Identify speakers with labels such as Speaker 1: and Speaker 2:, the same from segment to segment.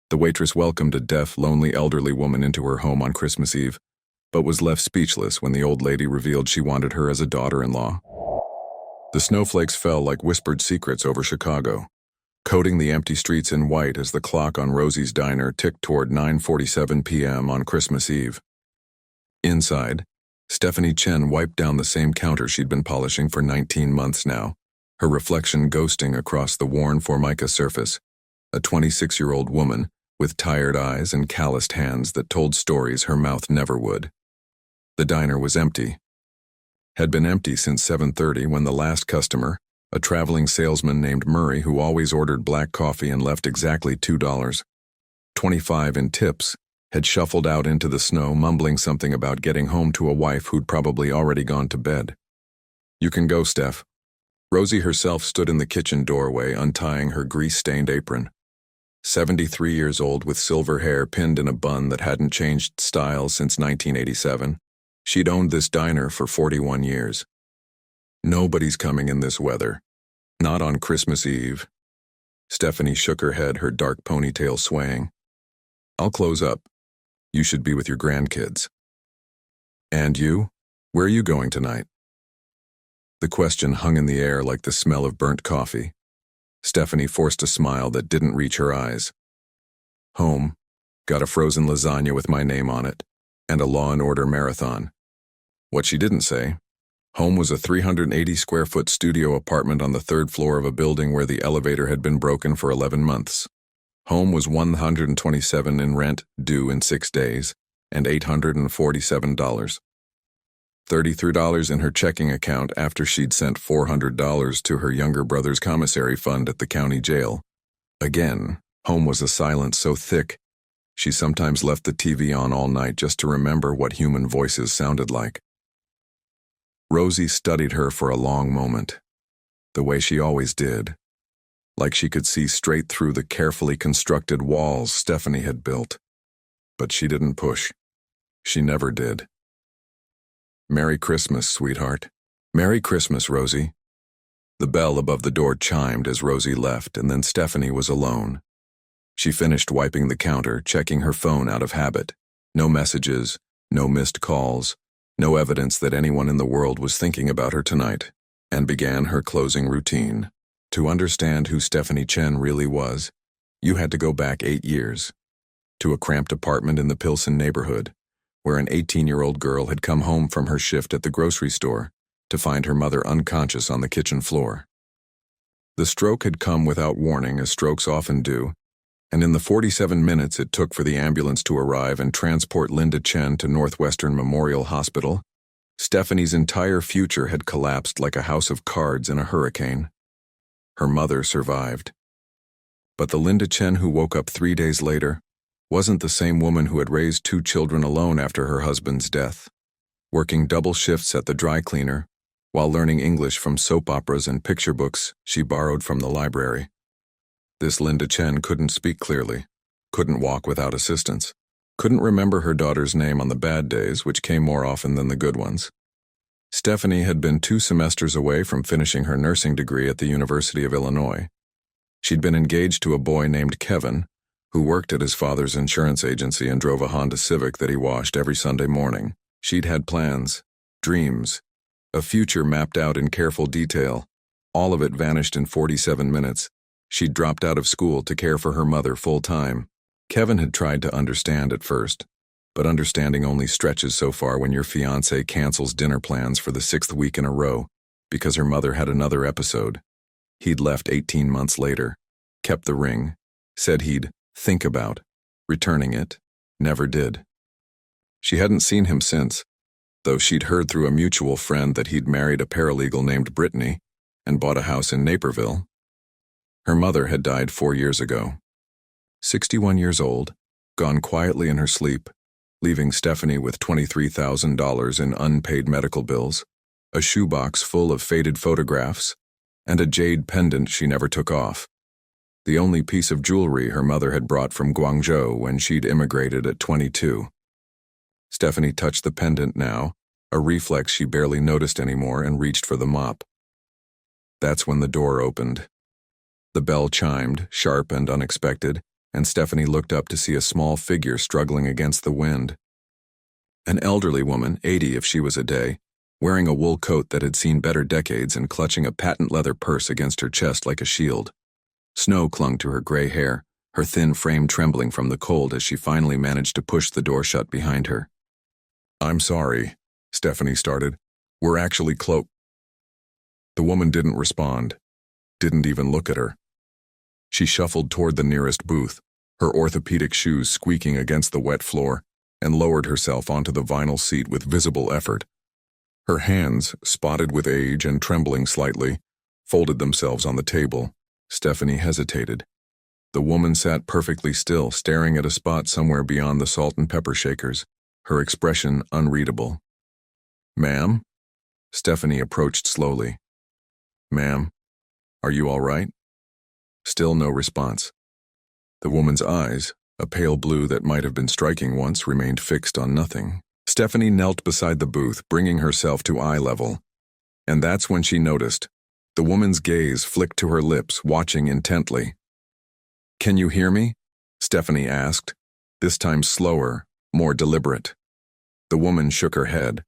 Speaker 1: The waitress welcomed a deaf, lonely elderly woman into her home on Christmas Eve, but was left speechless when the old lady revealed she wanted her as a daughter-in-law. The snowflakes fell like whispered secrets over Chicago, coating the empty streets in white as the clock on Rosie's diner ticked toward 9:47 p.m. on Christmas Eve. Inside, Stephanie Chen wiped down the same counter she'd been polishing for 19 months now, her reflection ghosting across the worn Formica surface, a 26-year-old woman with tired eyes and calloused hands that told stories her mouth never would. The diner was empty. Had been empty since 7:30 when the last customer, a traveling salesman named Murray who always ordered black coffee and left exactly $2.25 in tips, had shuffled out into the snow mumbling something about getting home to a wife who'd probably already gone to bed. "You can go, Steph." Rosie herself stood in the kitchen doorway untying her grease-stained apron. 73 years old with silver hair pinned in a bun that hadn't changed style since 1987, she'd owned this diner for 41 years. "Nobody's coming in this weather. Not on Christmas Eve." Stephanie shook her head, her dark ponytail swaying. "I'll close up. You should be with your grandkids." "And you? Where are you going tonight?" The question hung in the air like the smell of burnt coffee. Stephanie forced a smile that didn't reach her eyes. "Home. Got a frozen lasagna with my name on it, and a Law and Order marathon." What she didn't say, home was a 380-square-foot studio apartment on the third floor of a building where the elevator had been broken for 11 months. Home was $127 in rent, due in 6 days, and $847. $33 in her checking account after she'd sent $400 to her younger brother's commissary fund at the county jail. Again, home was a silence so thick, she sometimes left the TV on all night just to remember what human voices sounded like. Rosie studied her for a long moment, the way she always did, like she could see straight through the carefully constructed walls Stephanie had built. But she didn't push. She never did. "Merry Christmas, sweetheart." "Merry Christmas, Rosie." The bell above the door chimed as Rosie left, and then Stephanie was alone. She finished wiping the counter, checking her phone out of habit. No messages, no missed calls, no evidence that anyone in the world was thinking about her tonight, and began her closing routine. To understand who Stephanie Chen really was, you had to go back 8 years, to a cramped apartment in the Pilsen neighborhood, where an 18-year-old girl had come home from her shift at the grocery store to find her mother unconscious on the kitchen floor. The stroke had come without warning, as strokes often do, and in the 47 minutes it took for the ambulance to arrive and transport Linda Chen to Northwestern Memorial Hospital, Stephanie's entire future had collapsed like a house of cards in a hurricane. Her mother survived. But the Linda Chen who woke up 3 days later wasn't the same woman who had raised 2 children alone after her husband's death, working double shifts at the dry cleaner while learning English from soap operas and picture books she borrowed from the library. This Linda Chen couldn't speak clearly, couldn't walk without assistance, couldn't remember her daughter's name on the bad days, which came more often than the good ones. Stephanie had been 2 semesters away from finishing her nursing degree at the University of Illinois. She'd been engaged to a boy named Kevin, who worked at his father's insurance agency and drove a Honda Civic that he washed every Sunday morning. She'd had plans, dreams, a future mapped out in careful detail. All of it vanished in 47 minutes. She'd dropped out of school to care for her mother full-time. Kevin had tried to understand at first, but understanding only stretches so far when your fiancé cancels dinner plans for the 6th week in a row because her mother had another episode. He'd left 18 months later, kept the ring, said he'd think about returning it, never did. She hadn't seen him since, though she'd heard through a mutual friend that he'd married a paralegal named Brittany and bought a house in Naperville. Her mother had died 4 years ago. 61 years old, gone quietly in her sleep, leaving Stephanie with $23,000 in unpaid medical bills, a shoebox full of faded photographs, and a jade pendant she never took off. The only piece of jewelry her mother had brought from Guangzhou when she'd immigrated at 22. Stephanie touched the pendant now, a reflex she barely noticed anymore, and reached for the mop. That's when the door opened. The bell chimed, sharp and unexpected, and Stephanie looked up to see a small figure struggling against the wind. An elderly woman, 80 if she was a day, wearing a wool coat that had seen better decades and clutching a patent leather purse against her chest like a shield. Snow clung to her gray hair, her thin frame trembling from the cold as she finally managed to push the door shut behind her. "I'm sorry," Stephanie started. "We're actually cloaked." The woman didn't respond, didn't even look at her. She shuffled toward the nearest booth, her orthopedic shoes squeaking against the wet floor, and lowered herself onto the vinyl seat with visible effort. Her hands, spotted with age and trembling slightly, folded themselves on the table. Stephanie hesitated. The woman sat perfectly still, staring at a spot somewhere beyond the salt and pepper shakers, her expression unreadable. "Ma'am?" Stephanie approached slowly. "Ma'am, are you all right?" Still no response. The woman's eyes, a pale blue that might have been striking once, remained fixed on nothing. Stephanie knelt beside the booth, bringing herself to eye level. And that's when she noticed. The woman's gaze flicked to her lips, watching intently. "Can you hear me?" Stephanie asked, this time slower, more deliberate. The woman shook her head.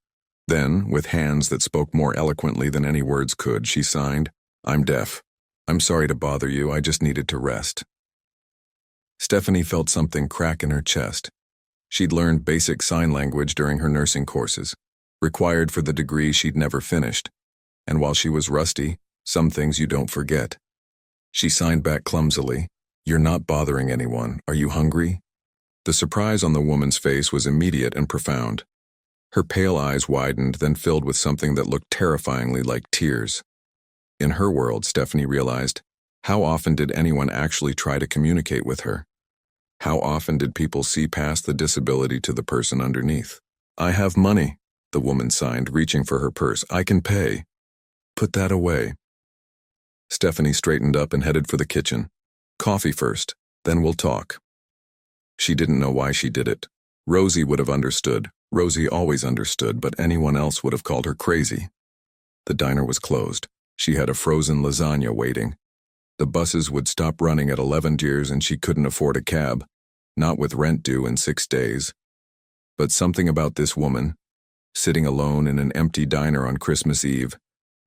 Speaker 1: Then, with hands that spoke more eloquently than any words could, she signed, "I'm deaf. I'm sorry to bother you, I just needed to rest." Stephanie felt something crack in her chest. She'd learned basic sign language during her nursing courses, required for the degree she'd never finished, and while she was rusty, some things you don't forget. She signed back clumsily, "You're not bothering anyone. Are you hungry?" The surprise on the woman's face was immediate and profound. Her pale eyes widened, then filled with something that looked terrifyingly like tears. In her world, Stephanie realized, how often did anyone actually try to communicate with her? How often did people see past the disability to the person underneath? "I have money," the woman signed, reaching for her purse. "I can pay." "Put that away." Stephanie straightened up and headed for the kitchen. "Coffee first, then we'll talk." She didn't know why she did it. Rosie would have understood. Rosie always understood, but anyone else would have called her crazy. The diner was closed. She had a frozen lasagna waiting. The buses would stop running at 11 years and she couldn't afford a cab, not with rent due in 6 days. But something about this woman, sitting alone in an empty diner on Christmas Eve,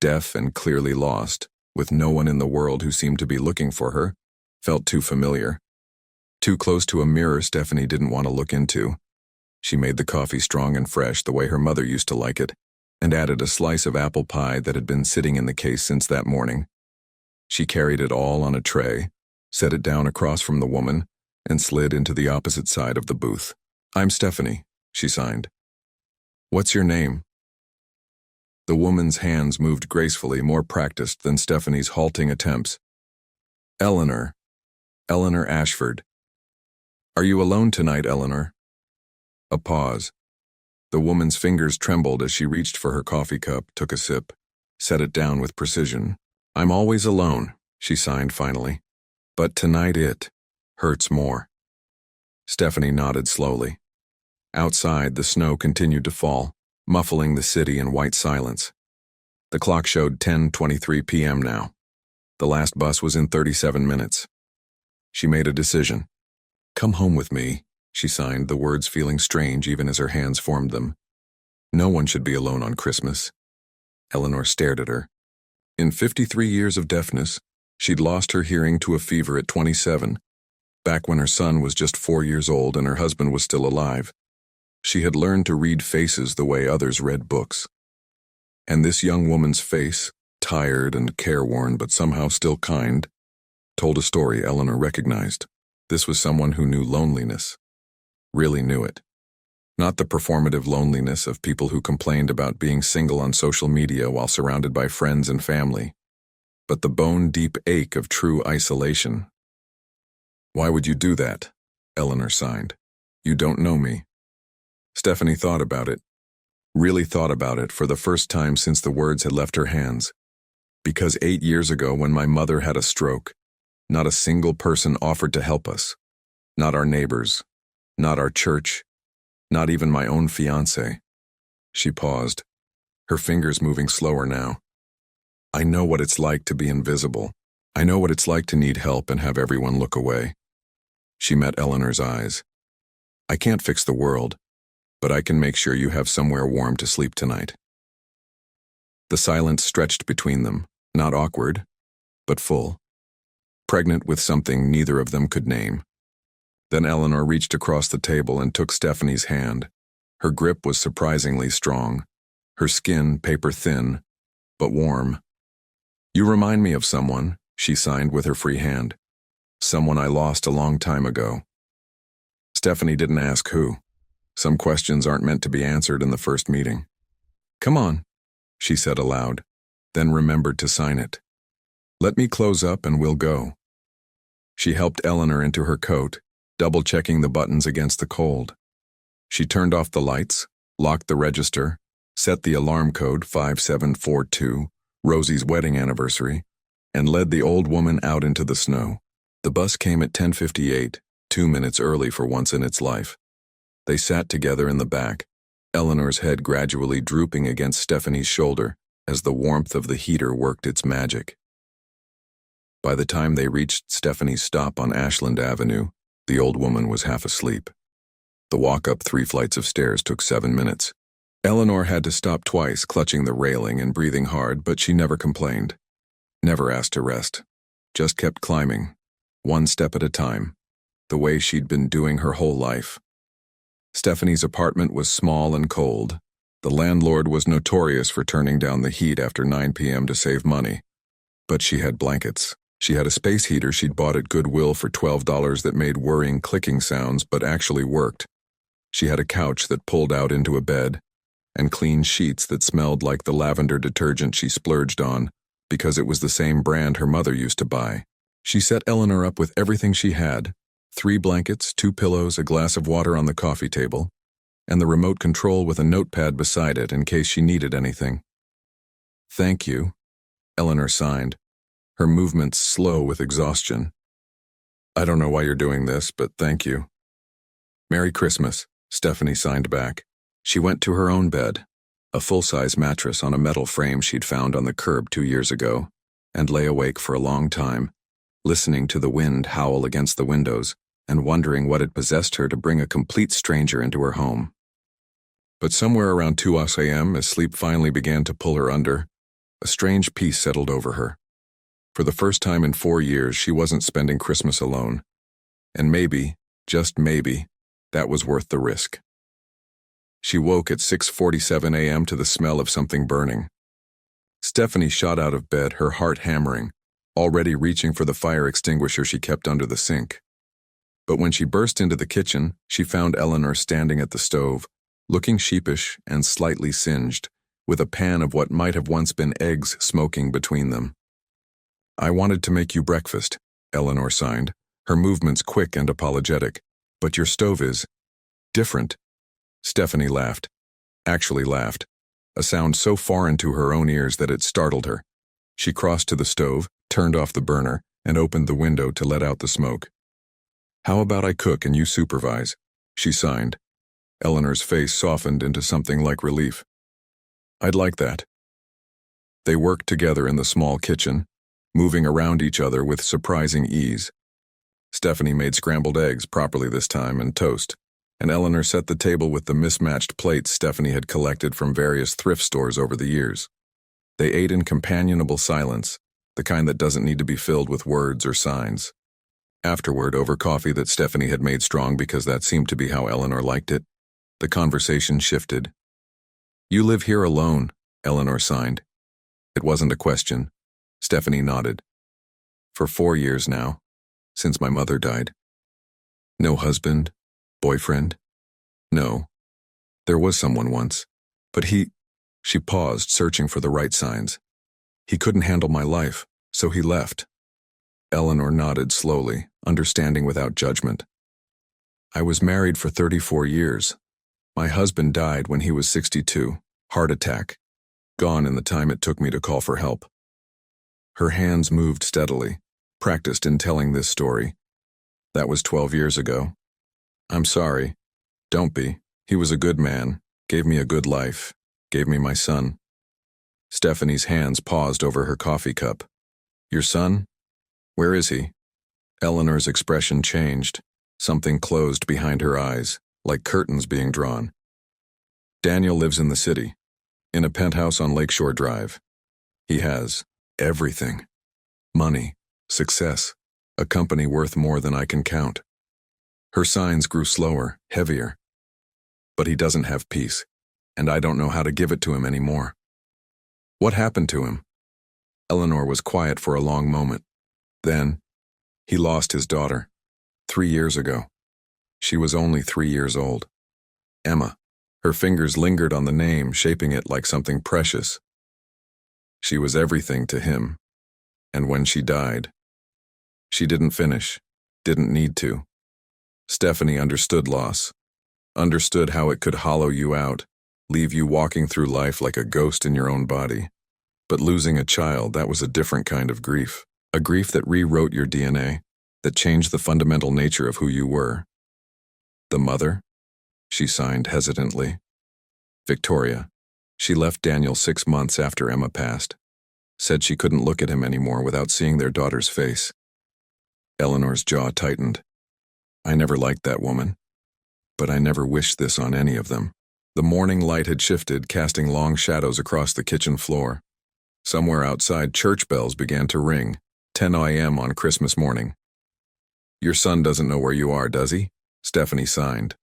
Speaker 1: deaf and clearly lost, with no one in the world who seemed to be looking for her, felt too familiar. Too close to a mirror Stephanie didn't want to look into. She made the coffee strong and fresh the way her mother used to like it, and added a slice of apple pie that had been sitting in the case since that morning. She carried it all on a tray, set it down across from the woman, and slid into the opposite side of the booth. "I'm Stephanie," she signed. "What's your name?" The woman's hands moved gracefully, more practiced than Stephanie's halting attempts. "Eleanor. Eleanor Ashford." "Are you alone tonight, Eleanor?" A pause. The woman's fingers trembled as she reached for her coffee cup, took a sip, set it down with precision. "I'm always alone," she signed finally. "But tonight it hurts more." Stephanie nodded slowly. Outside, the snow continued to fall, muffling the city in white silence. The clock showed 10:23 p.m. now. The last bus was in 37 minutes. She made a decision. "Come home with me," she signed, the words feeling strange even as her hands formed them. "No one should be alone on Christmas." Eleanor stared at her. In 53 years of deafness, she'd lost her hearing to a fever at 27, back when her son was just 4 years old and her husband was still alive. She had learned to read faces the way others read books. And this young woman's face, tired and careworn but somehow still kind, told a story Eleanor recognized. This was someone who knew loneliness. Really knew it. Not the performative loneliness of people who complained about being single on social media while surrounded by friends and family, but the bone-deep ache of true isolation. "Why would you do that?" Eleanor signed. "You don't know me." Stephanie thought about it. Really thought about it for the first time since the words had left her hands. Because 8 years ago, when my mother had a stroke, not a single person offered to help us. Not our neighbors. Not our church. Not even my own fiancé. She paused, her fingers moving slower now. "I know what it's like to be invisible. I know what it's like to need help and have everyone look away." She met Eleanor's eyes. I can't fix the world, but I can make sure you have somewhere warm to sleep tonight. The silence stretched between them, not awkward, but full, pregnant with something neither of them could name. Then Eleanor reached across the table and took Stephanie's hand. Her grip was surprisingly strong, her skin paper-thin, but warm. You remind me of someone, she signed with her free hand. Someone I lost a long time ago. Stephanie didn't ask who. Some questions aren't meant to be answered in the first meeting. Come on, she said aloud, then remembered to sign it. Let me close up and we'll go. She helped Eleanor into her coat, double-checking the buttons against the cold. She turned off the lights, locked the register, set the alarm code 5742, Rosie's wedding anniversary, and led the old woman out into the snow. The bus came at 10:58, 2 minutes early for once in its life. They sat together in the back, Eleanor's head gradually drooping against Stephanie's shoulder as the warmth of the heater worked its magic. By the time they reached Stephanie's stop on Ashland Avenue, the old woman was half asleep. The walk up 3 flights of stairs took 7 minutes. Eleanor had to stop twice, clutching the railing and breathing hard, but she never complained. Never asked to rest. Just kept climbing, one step at a time, the way she'd been doing her whole life. Stephanie's apartment was small and cold. The landlord was notorious for turning down the heat after 9 p.m. to save money. But she had blankets. She had a space heater she'd bought at Goodwill for $12 that made worrying clicking sounds but actually worked. She had a couch that pulled out into a bed, and clean sheets that smelled like the lavender detergent she splurged on because it was the same brand her mother used to buy. She set Eleanor up with everything she had, 3 blankets, 2 pillows, a glass of water on the coffee table, and the remote control with a notepad beside it in case she needed anything. Thank you, Eleanor signed, her movements slow with exhaustion. I don't know why you're doing this, but thank you. Merry Christmas, Stephanie signed back. She went to her own bed, a full-size mattress on a metal frame she'd found on the curb 2 years ago, and lay awake for a long time, listening to the wind howl against the windows and wondering what had possessed her to bring a complete stranger into her home. But somewhere around 2 a.m., as sleep finally began to pull her under, a strange peace settled over her. For the first time in 4 years, she wasn't spending Christmas alone. And maybe, just maybe, that was worth the risk. She woke at 6:47 a.m. to the smell of something burning. Stephanie shot out of bed, her heart hammering, already reaching for the fire extinguisher she kept under the sink. But when she burst into the kitchen, she found Eleanor standing at the stove, looking sheepish and slightly singed, with a pan of what might have once been eggs smoking between them. I wanted to make you breakfast, Eleanor signed, her movements quick and apologetic, but your stove is different. Stephanie laughed, actually laughed, a sound so foreign to her own ears that it startled her. She crossed to the stove, turned off the burner, and opened the window to let out the smoke. How about I cook and you supervise? She signed. Eleanor's face softened into something like relief. I'd like that. They worked together in the small kitchen, moving around each other with surprising ease. Stephanie made scrambled eggs properly this time and toast, and Eleanor set the table with the mismatched plates Stephanie had collected from various thrift stores over the years. They ate in companionable silence, the kind that doesn't need to be filled with words or signs. Afterward, over coffee that Stephanie had made strong because that seemed to be how Eleanor liked it, the conversation shifted. You live here alone, Eleanor signed. It wasn't a question. Stephanie nodded. For 4 years now, since my mother died. No husband? Boyfriend? No. There was someone once, but she paused, searching for the right signs. He couldn't handle my life, so he left. Eleanor nodded slowly, understanding without judgment. I was married for 34 years. My husband died when he was 62, heart attack, gone in the time it took me to call for help. Her hands moved steadily, practiced in telling this story. That was 12 years ago. I'm sorry. Don't be. He was a good man, gave me a good life, gave me my son. Stephanie's hands paused over her coffee cup. Your son? Where is he? Eleanor's expression changed. Something closed behind her eyes, like curtains being drawn. Daniel lives in the city, in a penthouse on Lakeshore Drive. He has everything. Money, success, a company worth more than I can count. Her signs grew slower, heavier. But he doesn't have peace, and I don't know how to give it to him anymore. What happened to him? Eleanor was quiet for a long moment. Then, he lost his daughter. 3 years ago. She was only 3 years old. Emma. Her fingers lingered on the name, shaping it like something precious. She was everything to him. And when she died, she didn't finish, didn't need to. Stephanie understood loss, understood how it could hollow you out, leave you walking through life like a ghost in your own body. But losing a child, that was a different kind of grief. A grief that rewrote your DNA, that changed the fundamental nature of who you were. The mother? She signed hesitantly. Victoria. She left Daniel 6 months after Emma passed. Said she couldn't look at him anymore without seeing their daughter's face. Eleanor's jaw tightened. I never liked that woman. But I never wished this on any of them. The morning light had shifted, casting long shadows across the kitchen floor. Somewhere outside, church bells began to ring, 10 a.m. on Christmas morning. Your son doesn't know where you are, does he? Stephanie signed.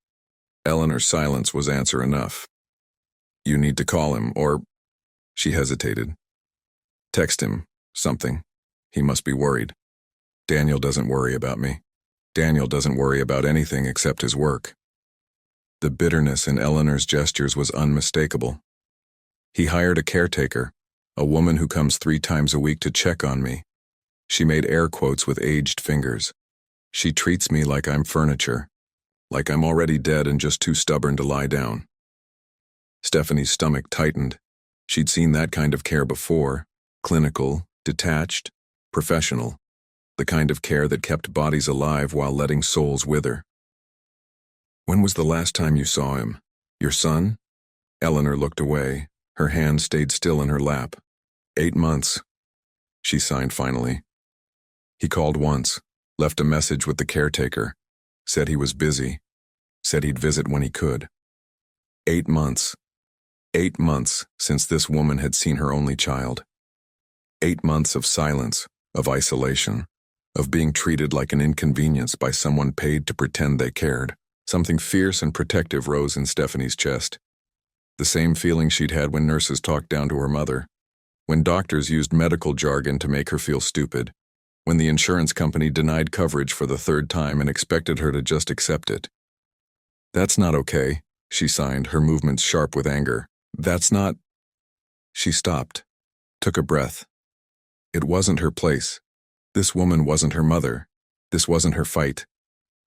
Speaker 1: Eleanor's silence was answer enough. You need to call him, or... She hesitated. Text him, something. He must be worried. Daniel doesn't worry about me. Daniel doesn't worry about anything except his work. The bitterness in Eleanor's gestures was unmistakable. He hired a caretaker, a woman who comes 3 times a week to check on me. She made air quotes with aged fingers. She treats me like I'm furniture, like I'm already dead and just too stubborn to lie down. Stephanie's stomach tightened. She'd seen that kind of care before, clinical, detached, professional, the kind of care that kept bodies alive while letting souls wither. When was the last time you saw him? Your son? Eleanor looked away. Her hand stayed still in her lap. 8 months. She signed finally. He called once, left a message with the caretaker, said he was busy, said he'd visit when he could. 8 months. 8 months since this woman had seen her only child. 8 months of silence, of isolation, of being treated like an inconvenience by someone paid to pretend they cared. Something fierce and protective rose in Stephanie's chest. The same feeling she'd had when nurses talked down to her mother, when doctors used medical jargon to make her feel stupid, when the insurance company denied coverage for the 3rd time and expected her to just accept it. That's not okay, she signed, her movements sharp with anger. That's not... She stopped, took a breath. It wasn't her place. This woman wasn't her mother. This wasn't her fight.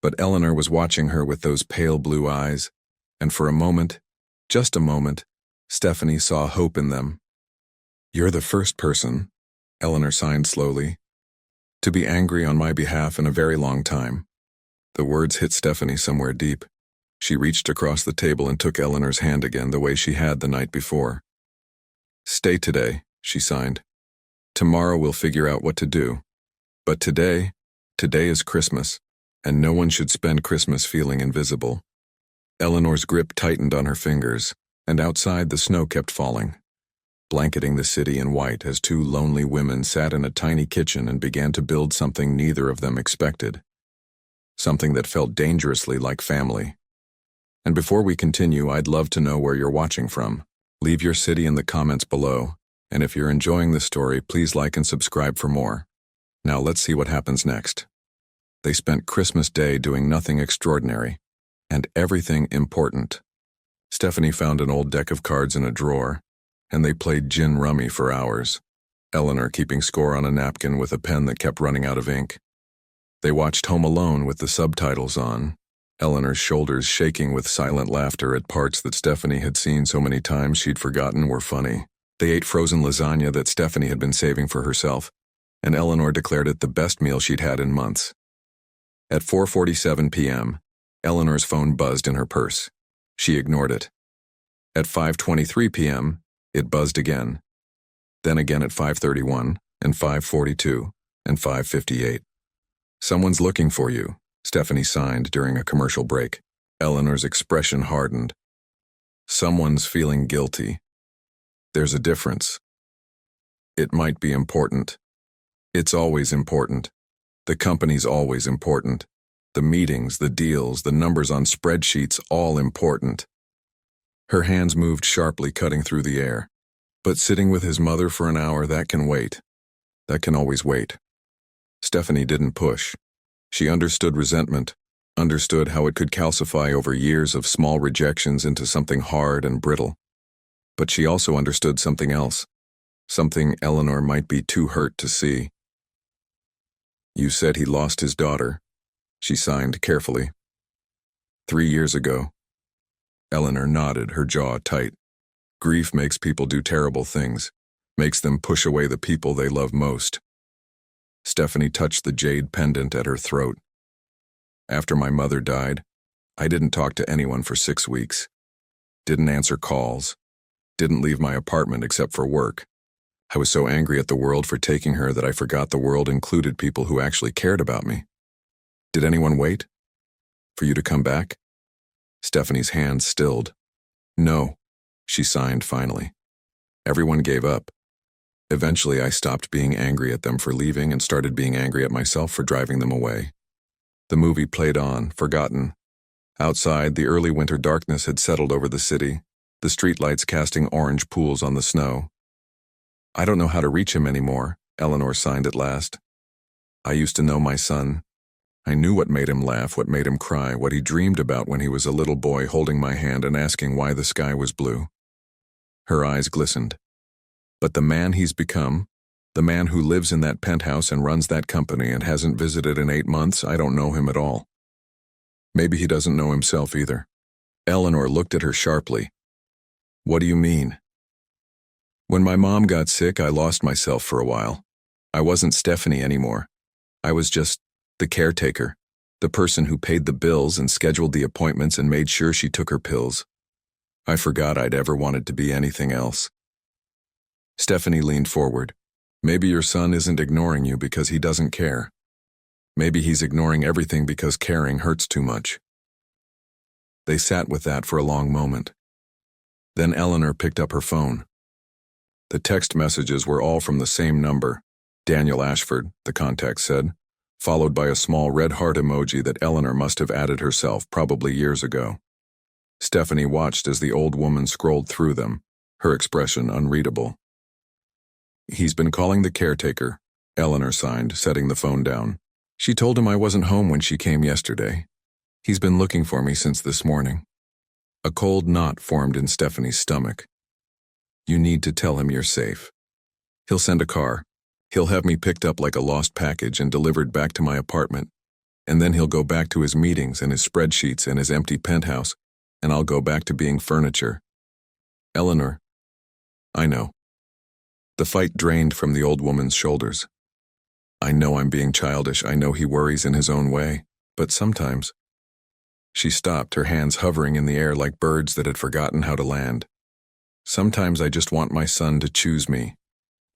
Speaker 1: But Eleanor was watching her with those pale blue eyes, and for a moment, just a moment, Stephanie saw hope in them. You're the first person, Eleanor signed slowly, to be angry on my behalf in a very long time. The words hit Stephanie somewhere deep. She reached across the table and took Eleanor's hand again the way she had the night before. Stay today, she signed. Tomorrow we'll figure out what to do. But today is Christmas, and no one should spend Christmas feeling invisible. Eleanor's grip tightened on her fingers, and outside the snow kept falling, blanketing the city in white as 2 lonely women sat in a tiny kitchen and began to build something neither of them expected. Something that felt dangerously like family. And before we continue, I'd love to know where you're watching from. Leave your city in the comments below, and if you're enjoying this story, please like and subscribe for more. Now let's see what happens next. They spent Christmas Day doing nothing extraordinary, and everything important. Stephanie found an old deck of cards in a drawer, and they played gin rummy for hours, Eleanor keeping score on a napkin with a pen that kept running out of ink. They watched Home Alone with the subtitles on, Eleanor's shoulders shaking with silent laughter at parts that Stephanie had seen so many times she'd forgotten were funny. They ate frozen lasagna that Stephanie had been saving for herself, and Eleanor declared it the best meal she'd had in months. At 4:47 p.m., Eleanor's phone buzzed in her purse. She ignored it. At 5:23 p.m., it buzzed again. Then again at 5:31, and 5:42, and 5:58. Someone's looking for you, Stephanie signed during a commercial break. Eleanor's expression hardened. Someone's feeling guilty. There's a difference. It might be important. It's always important. The company's always important. The meetings, the deals, the numbers on spreadsheets, all important. Her hands moved sharply, cutting through the air. But sitting with his mother for an hour, that can wait. That can always wait. Stephanie didn't push. She understood resentment, understood how it could calcify over years of small rejections into something hard and brittle. But she also understood something else, something Eleanor might be too hurt to see. You said he lost his daughter, she signed carefully. 3 years ago. Eleanor nodded, her jaw tight. Grief makes people do terrible things, makes them push away the people they love most. Stephanie touched the jade pendant at her throat. After my mother died, I didn't talk to anyone for 6 weeks. Didn't answer calls. Didn't leave my apartment except for work. I was so angry at the world for taking her that I forgot the world included people who actually cared about me. Did anyone wait? For you to come back? Stephanie's hands stilled. No, she signed finally. Everyone gave up. Eventually, I stopped being angry at them for leaving and started being angry at myself for driving them away. The movie played on, forgotten. Outside, the early winter darkness had settled over the city, the streetlights casting orange pools on the snow. I don't know how to reach him anymore, Eleanor signed at last. I used to know my son. I knew what made him laugh, what made him cry, what he dreamed about when he was a little boy holding my hand and asking why the sky was blue. Her eyes glistened. But the man he's become, the man who lives in that penthouse and runs that company and hasn't visited in 8 months, I don't know him at all. Maybe he doesn't know himself either. Eleanor looked at her sharply. What do you mean? When my mom got sick, I lost myself for a while. I wasn't Stephanie anymore. I was just the caretaker, the person who paid the bills and scheduled the appointments and made sure she took her pills. I forgot I'd ever wanted to be anything else. Stephanie leaned forward. Maybe your son isn't ignoring you because he doesn't care. Maybe he's ignoring everything because caring hurts too much. They sat with that for a long moment. Then Eleanor picked up her phone. The text messages were all from the same number, Daniel Ashford, the contact said, followed by a small red heart emoji that Eleanor must have added herself probably years ago. Stephanie watched as the old woman scrolled through them, her expression unreadable. He's been calling the caretaker, Eleanor signed, setting the phone down. She told him I wasn't home when she came yesterday. He's been looking for me since this morning. A cold knot formed in Stephanie's stomach. You need to tell him you're safe. He'll send a car. He'll have me picked up like a lost package and delivered back to my apartment. And then he'll go back to his meetings and his spreadsheets and his empty penthouse, and I'll go back to being furniture. Eleanor. I know. The fight drained from the old woman's shoulders. I know I'm being childish. I know he worries in his own way. But sometimes. She stopped, her hands hovering in the air like birds that had forgotten how to land. Sometimes I just want my son to choose me.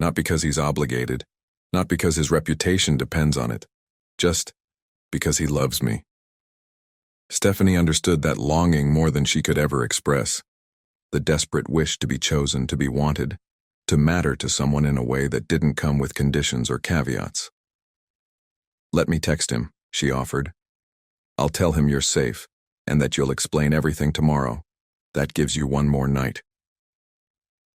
Speaker 1: Not because he's obligated. Not because his reputation depends on it. Just because he loves me. Stephanie understood that longing more than she could ever express. The desperate wish to be chosen, to be wanted, to matter to someone in a way that didn't come with conditions or caveats. Let me text him, she offered. I'll tell him you're safe, and that you'll explain everything tomorrow. That gives you one more night.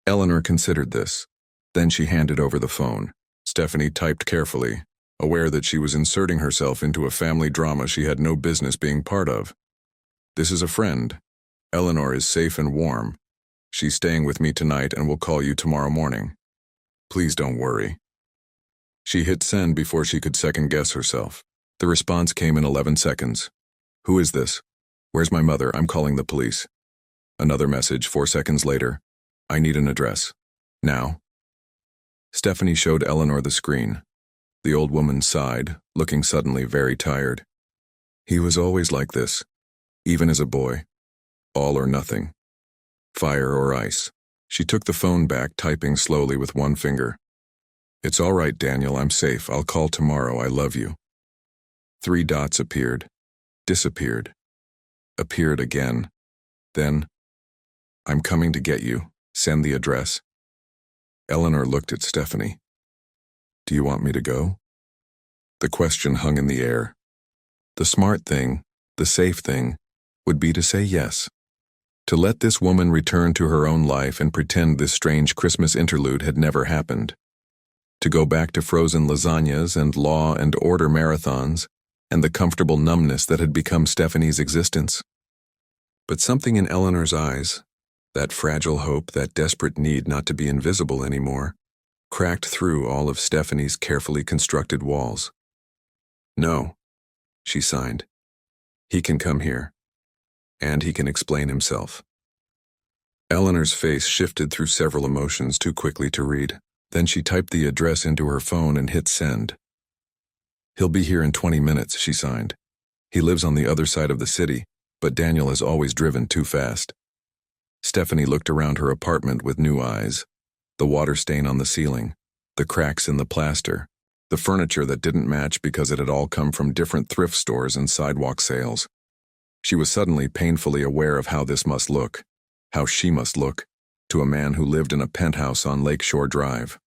Speaker 1: Eleanor considered this. Then she handed over the phone. Stephanie typed carefully, aware that she was inserting herself into a family drama she had no business being part of. This is a friend. Eleanor is safe and warm. She's staying with me tonight and will call you tomorrow morning. Please don't worry. She hit send before she could second-guess herself. The response came in 11 seconds. Who is this? Where's my mother? I'm calling the police. Another message 4 seconds later. I need an address. Now. Stephanie showed Eleanor the screen. The old woman sighed, looking suddenly very tired. He was always like this, even as a boy. All or nothing. Fire or ice. She took the phone back, typing slowly with one finger. It's all right, Daniel, I'm safe. I'll call tomorrow. I love you. 3 dots appeared. disappeared, appeared again. Then, "I'm coming to get you. Send the address." Eleanor looked at Stephanie. "Do you want me to go?" The question hung in the air. The smart thing, the safe thing, would be to say yes. To let this woman return to her own life and pretend this strange Christmas interlude had never happened. To go back to frozen lasagnas and law and order marathons and the comfortable numbness that had become Stephanie's existence. But something in Eleanor's eyes, that fragile hope, that desperate need not to be invisible anymore, cracked through all of Stephanie's carefully constructed walls. "No," she signed. "He can come here. And he can explain himself." Eleanor's face shifted through several emotions too quickly to read. Then she typed the address into her phone and hit send. "He'll be here in 20 minutes, she signed. "He lives on the other side of the city, but Daniel has always driven too fast." Stephanie looked around her apartment with new eyes. The water stain on the ceiling, the cracks in the plaster, the furniture that didn't match because it had all come from different thrift stores and sidewalk sales. She was suddenly painfully aware of how this must look, how she must look, to a man who lived in a penthouse on Lakeshore Drive.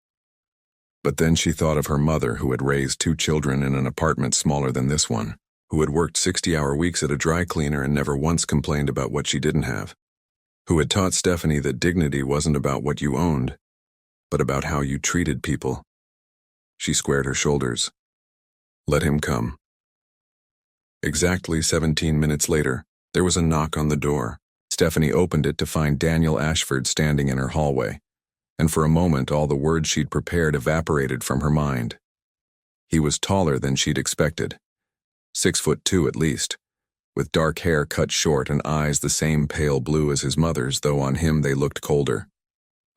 Speaker 1: But then she thought of her mother, who had raised 2 children in an apartment smaller than this one, who had worked 60-hour weeks at a dry cleaner and never once complained about what she didn't have, who had taught Stephanie that dignity wasn't about what you owned, but about how you treated people. She squared her shoulders. Let him come. Exactly 17 minutes later, there was a knock on the door. Stephanie opened it to find Daniel Ashford standing in her hallway, and for a moment all the words she'd prepared evaporated from her mind. He was taller than she'd expected, 6'2" at least, with dark hair cut short and eyes the same pale blue as his mother's, though on him they looked colder,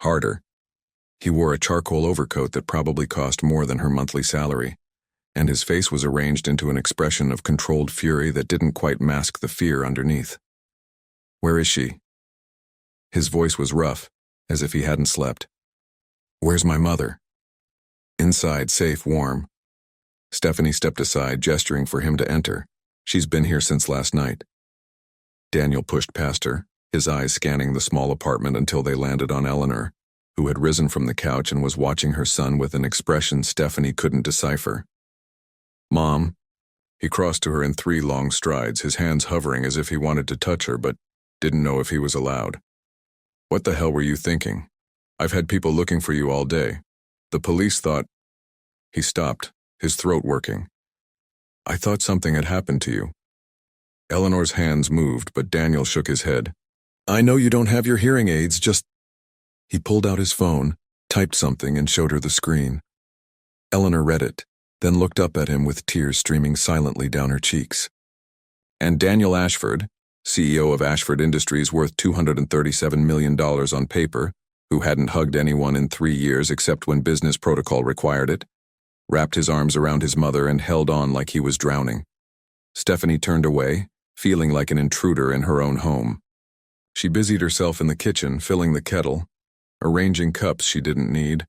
Speaker 1: harder. He wore a charcoal overcoat that probably cost more than her monthly salary, and his face was arranged into an expression of controlled fury that didn't quite mask the fear underneath. "Where is she?" His voice was rough, as if he hadn't slept. "Where's my mother?" "Inside, safe, warm." Stephanie stepped aside, gesturing for him to enter. "She's been here since last night." Daniel pushed past her, his eyes scanning the small apartment until they landed on Eleanor, who had risen from the couch and was watching her son with an expression Stephanie couldn't decipher. "Mom." He crossed to her in 3 long strides, his hands hovering as if he wanted to touch her but didn't know if he was allowed. "What the hell were you thinking? I've had people looking for you all day. The police thought—" He stopped, his throat working. "I thought something had happened to you." Eleanor's hands moved, but Daniel shook his head. "I know you don't have your hearing aids, just—" He pulled out his phone, typed something, and showed her the screen. Eleanor read it, then looked up at him with tears streaming silently down her cheeks. "And Daniel Ashford, CEO of Ashford Industries worth $237 million on paper, who hadn't hugged anyone in 3 years except when business protocol required it, wrapped his arms around his mother and held on like he was drowning." Stephanie turned away, feeling like an intruder in her own home. She busied herself in the kitchen, filling the kettle, arranging cups she didn't need,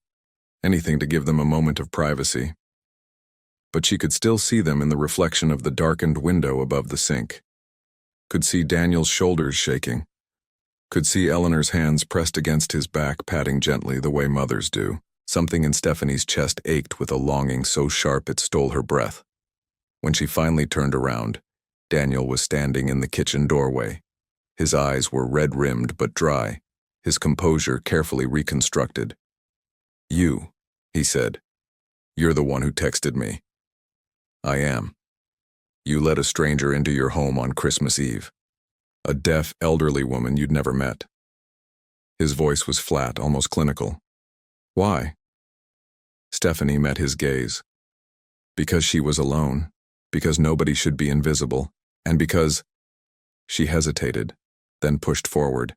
Speaker 1: anything to give them a moment of privacy. But she could still see them in the reflection of the darkened window above the sink. Could see Daniel's shoulders shaking. Could see Eleanor's hands pressed against his back, patting gently the way mothers do. Something in Stephanie's chest ached with a longing so sharp it stole her breath. When she finally turned around, Daniel was standing in the kitchen doorway. His eyes were red-rimmed but dry, his composure carefully reconstructed. "You," he said. "You're the one who texted me." "I am. You let a stranger into your home on Christmas Eve. A deaf, elderly woman you'd never met." His voice was flat, almost clinical. "Why?" Stephanie met his gaze. "Because she was alone, because nobody should be invisible, and because—" She hesitated, then pushed forward.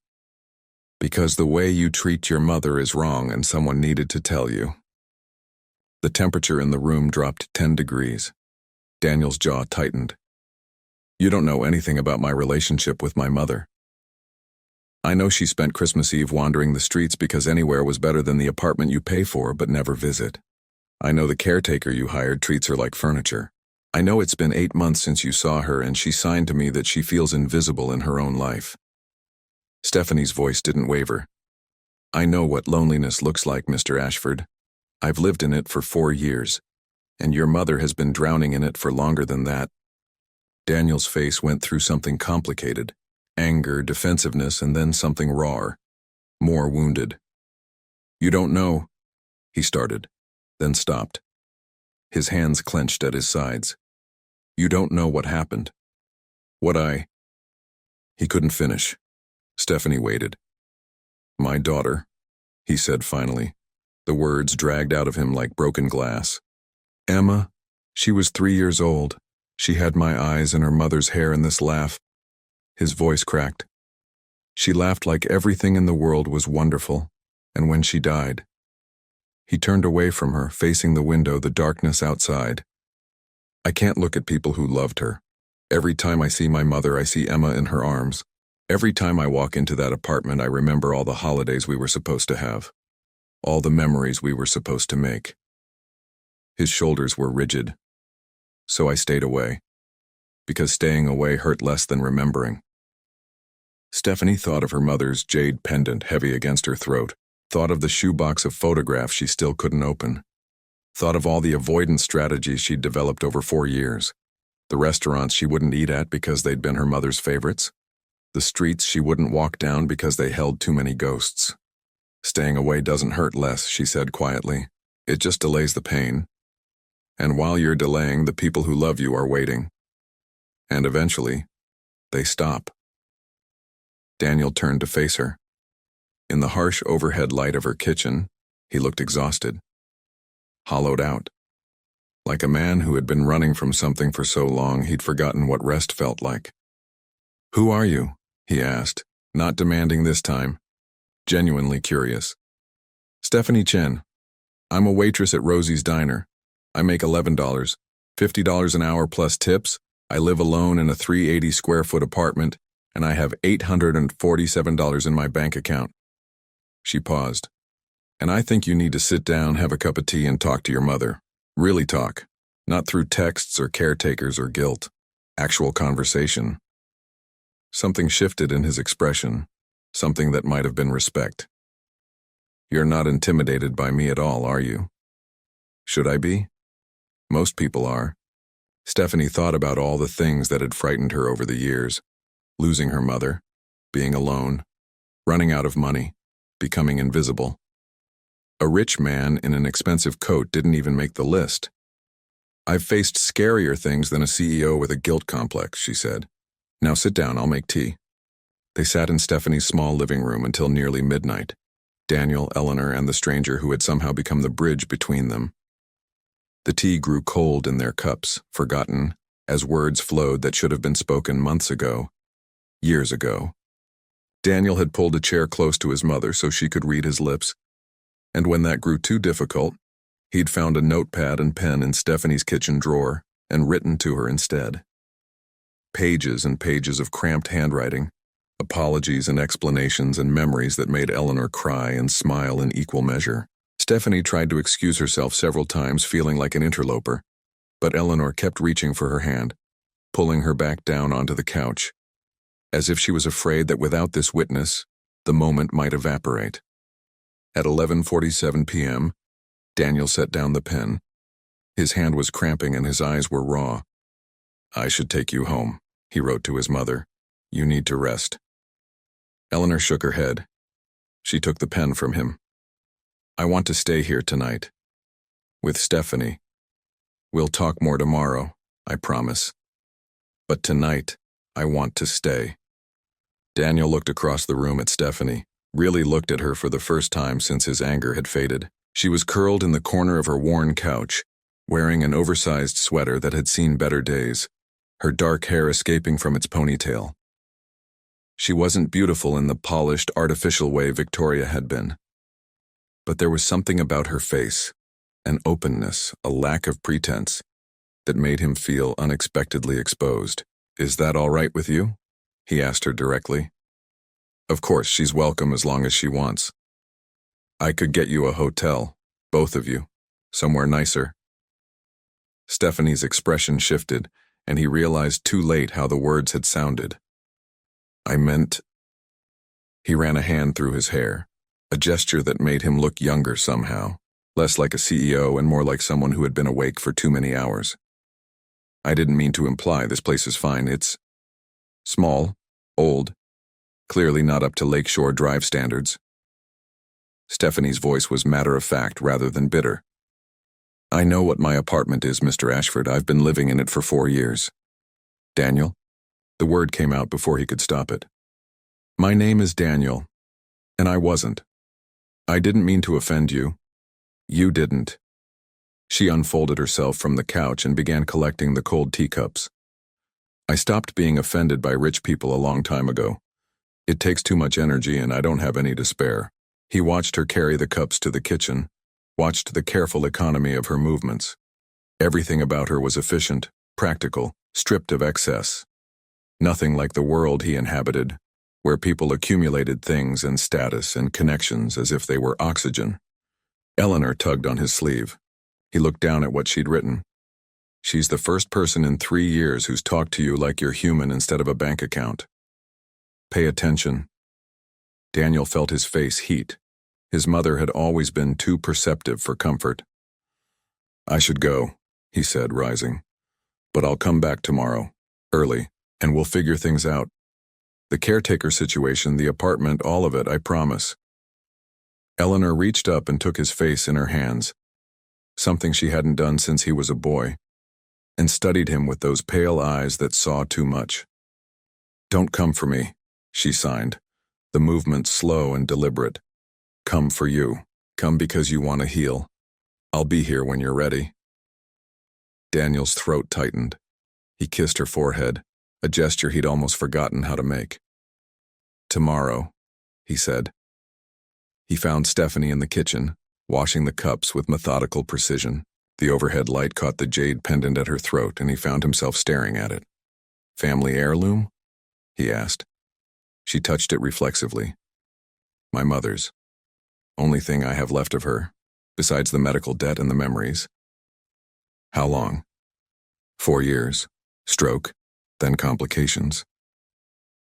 Speaker 1: "Because the way you treat your mother is wrong and someone needed to tell you." The temperature in the room dropped 10 degrees. Daniel's jaw tightened. "You don't know anything about my relationship with my mother. I know she spent Christmas Eve wandering the streets because anywhere was better than the apartment you pay for but never visit. I know the caretaker you hired treats her like furniture. I know it's been 8 months since you saw her, and she signed to me that she feels invisible in her own life. Stephanie's voice didn't waver. I know what loneliness looks like, Mr. Ashford. I've lived in it for 4 years, and your mother has been drowning in it for longer than that. Daniel's face went through something complicated. Anger, defensiveness, and then something rawer. More wounded. You don't know, he started, then stopped. His hands clenched at his sides. You don't know what happened. He couldn't finish. Stephanie waited. My daughter, he said finally. The words dragged out of him like broken glass. Emma, she was 3 years old. She had my eyes and her mother's hair in this laugh. His voice cracked. She laughed like everything in the world was wonderful, and when she died. He turned away from her, facing the window, the darkness outside. I can't look at people who loved her. Every time I see my mother, I see Emma in her arms. Every time I walk into that apartment, I remember all the holidays we were supposed to have. All the memories we were supposed to make. His shoulders were rigid. So I stayed away. Because staying away hurt less than remembering. Stephanie thought of her mother's jade pendant heavy against her throat. Thought of the shoebox of photographs she still couldn't open. Thought of all the avoidance strategies she'd developed over 4 years. The restaurants she wouldn't eat at because they'd been her mother's favorites. The streets she wouldn't walk down because they held too many ghosts. Staying away doesn't hurt less, she said quietly. It just delays the pain. And while you're delaying, the people who love you are waiting. And eventually, they stop. Daniel turned to face her. In the harsh overhead light of her kitchen, he looked exhausted. Hollowed out. Like a man who had been running from something for so long he'd forgotten what rest felt like. Who are you? He asked, not demanding this time. Genuinely curious. Stephanie Chen. I'm a waitress at Rosie's Diner. I make $11, $50 an hour plus tips. I live alone in a 380 square foot apartment, and I have $847 in my bank account. She paused. And I think you need to sit down, have a cup of tea, and talk to your mother. Really talk. Not through texts or caretakers or guilt. Actual conversation. Something shifted in his expression. Something that might have been respect. You're not intimidated by me at all, are you? Should I be? Most people are. Stephanie thought about all the things that had frightened her over the years. Losing her mother. Being alone. Running out of money. Becoming invisible. A rich man in an expensive coat didn't even make the list. I've faced scarier things than a CEO with a guilt complex, she said. Now sit down, I'll make tea. They sat in Stephanie's small living room until nearly midnight. Daniel, Eleanor, and the stranger who had somehow become the bridge between them. The tea grew cold in their cups, forgotten, as words flowed that should have been spoken months ago, years ago. Daniel had pulled a chair close to his mother so she could read his lips, and when that grew too difficult, he'd found a notepad and pen in Stephanie's kitchen drawer and written to her instead. Pages and pages of cramped handwriting, apologies and explanations and memories that made Eleanor cry and smile in equal measure. Stephanie tried to excuse herself several times, feeling like an interloper, but Eleanor kept reaching for her hand, pulling her back down onto the couch, as if she was afraid that without this witness, the moment might evaporate. At 11:47 p.m., Daniel set down the pen. His hand was cramping and his eyes were raw. I should take you home, he wrote to his mother. You need to rest. Eleanor shook her head. She took the pen from him. I want to stay here tonight. With Stephanie. We'll talk more tomorrow, I promise. But tonight, I want to stay. Daniel looked across the room at Stephanie, really looked at her for the first time since his anger had faded. She was curled in the corner of her worn couch, wearing an oversized sweater that had seen better days, her dark hair escaping from its ponytail. She wasn't beautiful in the polished, artificial way Victoria had been. But there was something about her face, an openness, a lack of pretense, that made him feel unexpectedly exposed. Is that all right with you? He asked her directly. Of course, she's welcome as long as she wants. I could get you a hotel, both of you, somewhere nicer. Stephanie's expression shifted, and he realized too late how the words had sounded. I meant... He ran a hand through his hair, a gesture that made him look younger somehow, less like a CEO and more like someone who had been awake for too many hours. I didn't mean to imply this place is fine. It's small, old, clearly not up to Lakeshore Drive standards. Stephanie's voice was matter-of-fact rather than bitter. I know what my apartment is, Mr. Ashford. I've been living in it for 4 years. Daniel? The word came out before he could stop it. My name is Daniel, and I wasn't. I didn't mean to offend you. You didn't. She unfolded herself from the couch and began collecting the cold teacups. I stopped being offended by rich people a long time ago. It takes too much energy and I don't have any to spare. He watched her carry the cups to the kitchen, watched the careful economy of her movements. Everything about her was efficient, practical, stripped of excess. Nothing like the world he inhabited, where people accumulated things and status and connections as if they were oxygen. Eleanor tugged on his sleeve. He looked down at what she'd written. She's the first person in 3 years who's talked to you like you're human instead of a bank account. Pay attention. Daniel felt his face heat. His mother had always been too perceptive for comfort. I should go, he said, rising. But I'll come back tomorrow, early, and we'll figure things out. The caretaker situation, the apartment, all of it, I promise. Eleanor reached up and took his face in her hands, something she hadn't done since he was a boy, and studied him with those pale eyes that saw too much. Don't come for me, she signed, the movement slow and deliberate. Come for you. Come because you want to heal. I'll be here when you're ready. Daniel's throat tightened. He kissed her forehead, a gesture he'd almost forgotten how to make. Tomorrow, he said. He found Stephanie in the kitchen, washing the cups with methodical precision. The overhead light caught the jade pendant at her throat, and he found himself staring at it. Family heirloom? He asked. She touched it reflexively. My mother's. Only thing I have left of her, besides the medical debt and the memories. How long? 4 years. Stroke, then complications.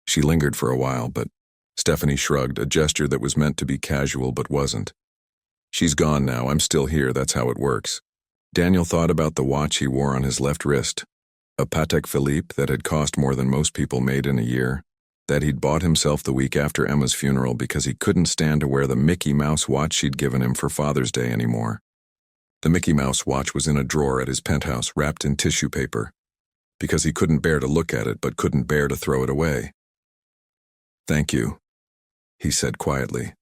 Speaker 1: She lingered for a while, but Stephanie shrugged, a gesture that was meant to be casual but wasn't. She's gone now, I'm still here, that's how it works. Daniel thought about the watch he wore on his left wrist, a Patek Philippe that had cost more than most people made in a year, that he'd bought himself the week after Emma's funeral because he couldn't stand to wear the Mickey Mouse watch she'd given him for Father's Day anymore. The Mickey Mouse watch was in a drawer at his penthouse wrapped in tissue paper, because he couldn't bear to look at it but couldn't bear to throw it away. Thank you, he said quietly,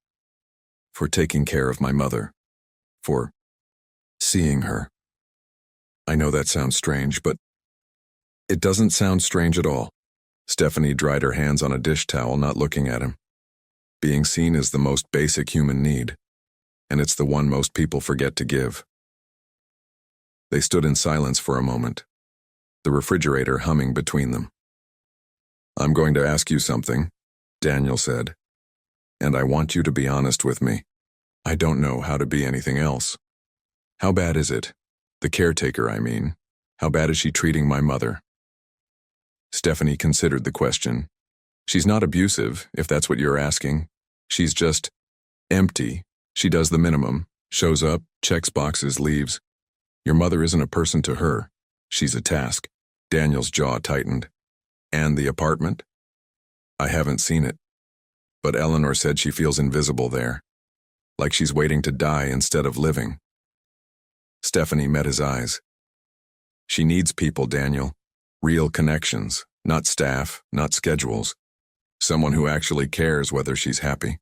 Speaker 1: for taking care of my mother, for seeing her. I know that sounds strange, but it doesn't sound strange at all. Stephanie dried her hands on a dish towel, not looking at him. Being seen is the most basic human need, and it's the one most people forget to give. They stood in silence for a moment, the refrigerator humming between them. I'm going to ask you something, Daniel said, and I want you to be honest with me. I don't know how to be anything else. How bad is it? The caretaker, I mean. How bad is she treating my mother? Stephanie considered the question. She's not abusive, if that's what you're asking. She's just empty. She does the minimum, shows up, checks boxes, leaves. Your mother isn't a person to her. She's a task. Daniel's jaw tightened. And the apartment? I haven't seen it. But Eleanor said she feels invisible there. Like she's waiting to die instead of living. Stephanie met his eyes. She needs people, Daniel. Real connections, not staff, not schedules. Someone who actually cares whether she's happy.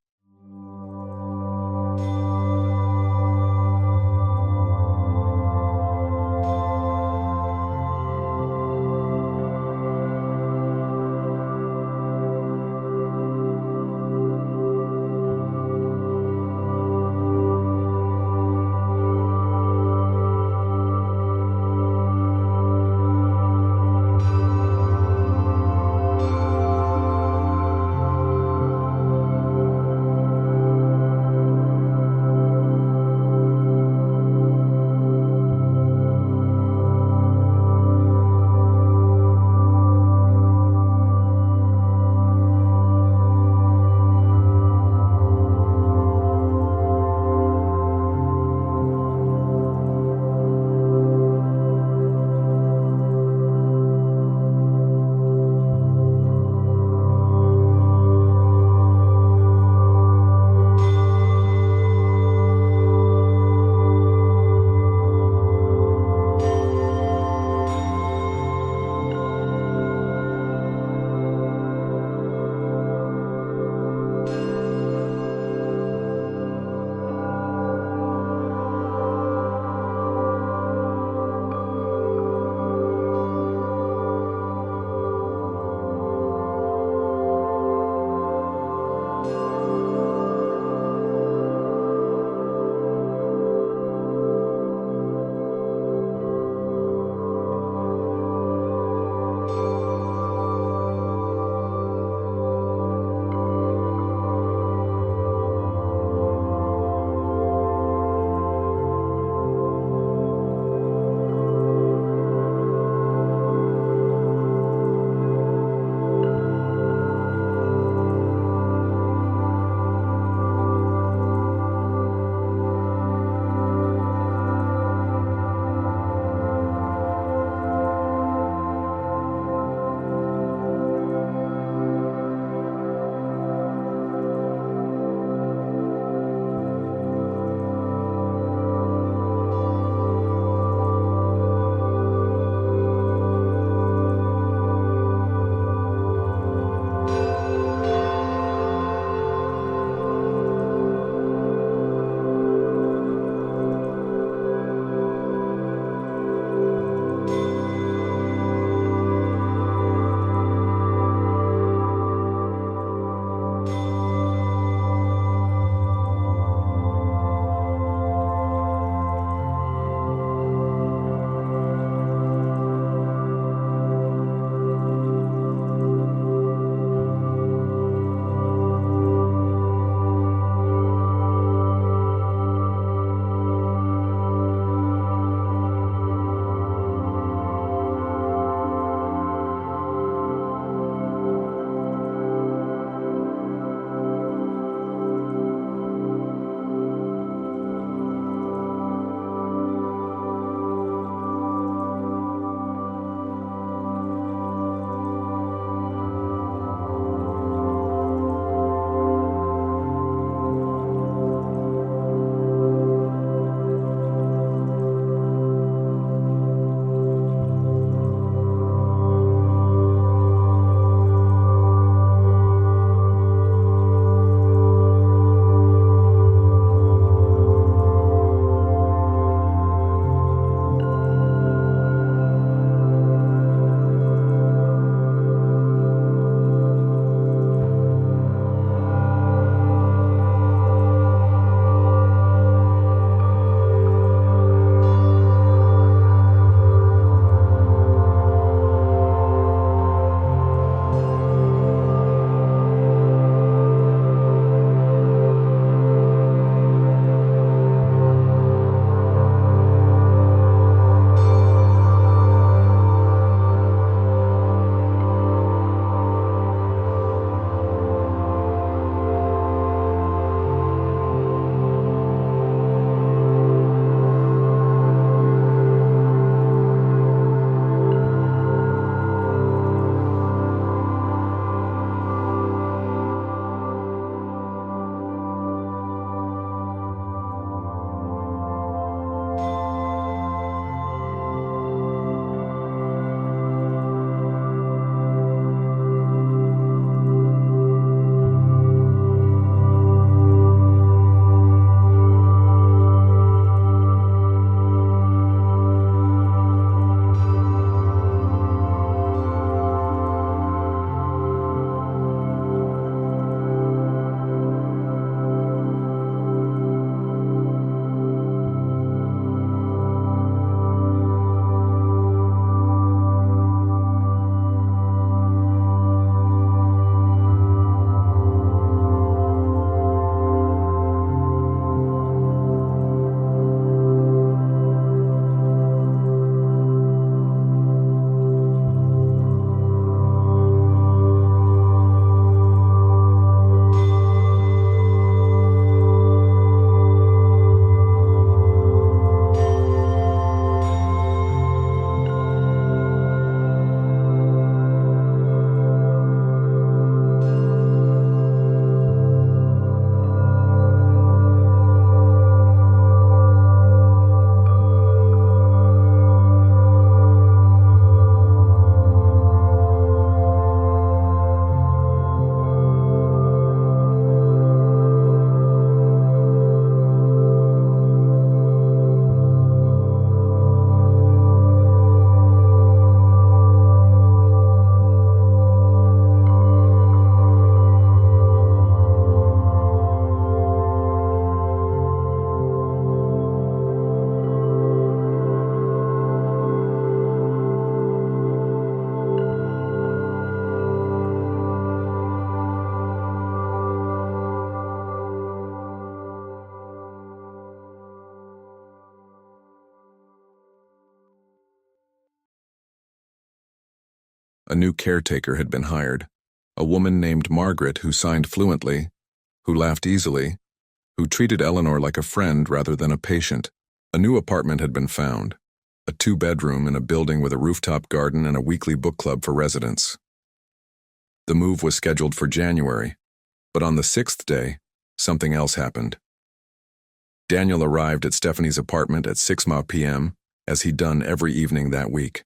Speaker 1: A new caretaker had been hired, a woman named Margaret who signed fluently, who laughed easily, who treated Eleanor like a friend rather than a patient. A new apartment had been found, a 2-bedroom in a building with a rooftop garden and a weekly book club for residents. The move was scheduled for January, but on the 6th day, something else happened. Daniel arrived at Stephanie's apartment at 6 p.m., as he'd done every evening that week.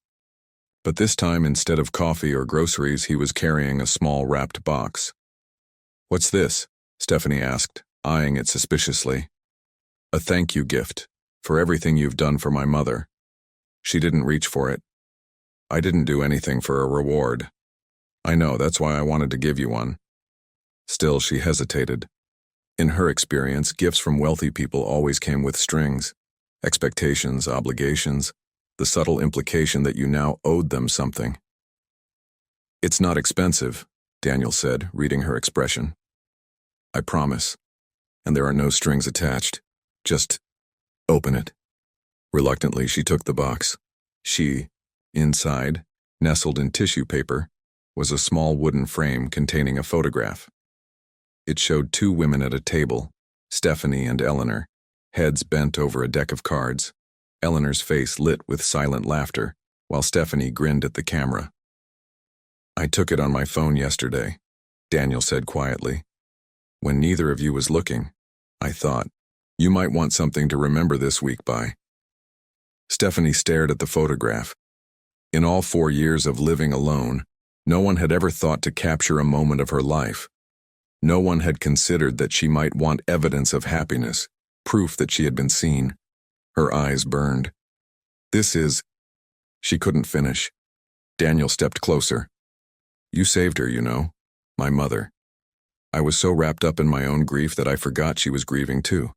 Speaker 1: But this time, instead of coffee or groceries, he was carrying a small wrapped box. "What's this?" Stephanie asked, eyeing it suspiciously. "A thank you gift, for everything you've done for my mother." She didn't reach for it. "I didn't do anything for a reward." "I know, that's why I wanted to give you one." Still, she hesitated. In her experience, gifts from wealthy people always came with strings, expectations, obligations, the subtle implication that you now owed them something. "It's not expensive," Daniel said, reading her expression. "I promise. And there are no strings attached. Just open it." Reluctantly, she took the box. Inside, nestled in tissue paper, was a small wooden frame containing a photograph. It showed 2 women at a table, Stephanie and Eleanor, heads bent over a deck of cards, Eleanor's face lit with silent laughter, while Stephanie grinned at the camera. "I took it on my phone yesterday," Daniel said quietly. "When neither of you was looking, I thought, you might want something to remember this week by." Stephanie stared at the photograph. In all 4 years of living alone, no one had ever thought to capture a moment of her life. No one had considered that she might want evidence of happiness, proof that she had been seen. Her eyes burned. "This is—" She couldn't finish. Daniel stepped closer. "You saved her, you know, my mother. I was so wrapped up in my own grief that I forgot she was grieving too,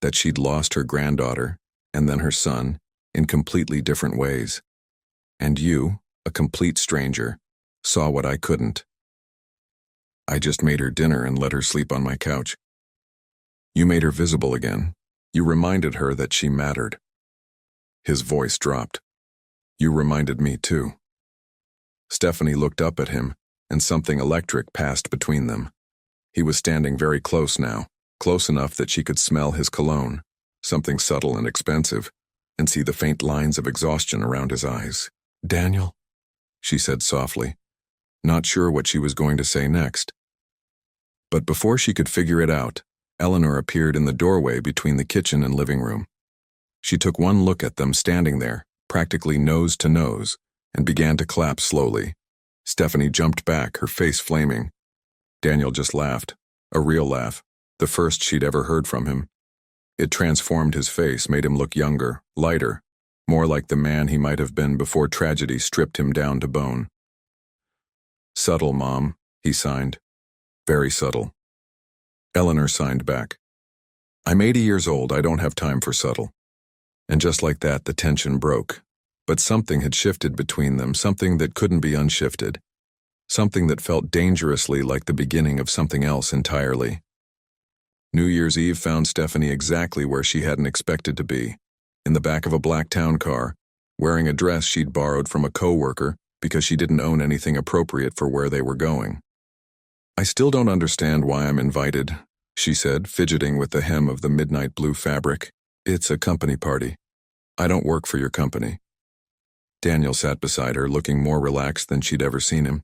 Speaker 1: that she'd lost her granddaughter and then her son in completely different ways. And you, a complete stranger, saw what I couldn't. I just made her dinner and let her sleep on my couch. You made her visible again. You reminded her that she mattered." His voice dropped. "You reminded me too." Stephanie looked up at him, and something electric passed between them. He was standing very close now, close enough that she could smell his cologne, something subtle and expensive, and see the faint lines of exhaustion around his eyes. "Daniel?" she said softly, not sure what she was going to say next. But before she could figure it out, Eleanor appeared in the doorway between the kitchen and living room. She took one look at them standing there, practically nose to nose, and began to clap slowly. Stephanie jumped back, her face flaming. Daniel just laughed, a real laugh, the first she'd ever heard from him. It transformed his face, made him look younger, lighter, more like the man he might have been before tragedy stripped him down to bone. "Subtle, Mom," he signed. "Very subtle." Eleanor signed back. "I'm 80 years old, I don't have time for subtle." And just like that, the tension broke. But something had shifted between them, something that couldn't be unshifted. Something that felt dangerously like the beginning of something else entirely. New Year's Eve found Stephanie exactly where she hadn't expected to be, in the back of a black town car, wearing a dress she'd borrowed from a coworker because she didn't own anything appropriate for where they were going. "I still don't understand why I'm invited," she said, fidgeting with the hem of the midnight blue fabric. "It's a company party. I don't work for your company." Daniel sat beside her, looking more relaxed than she'd ever seen him.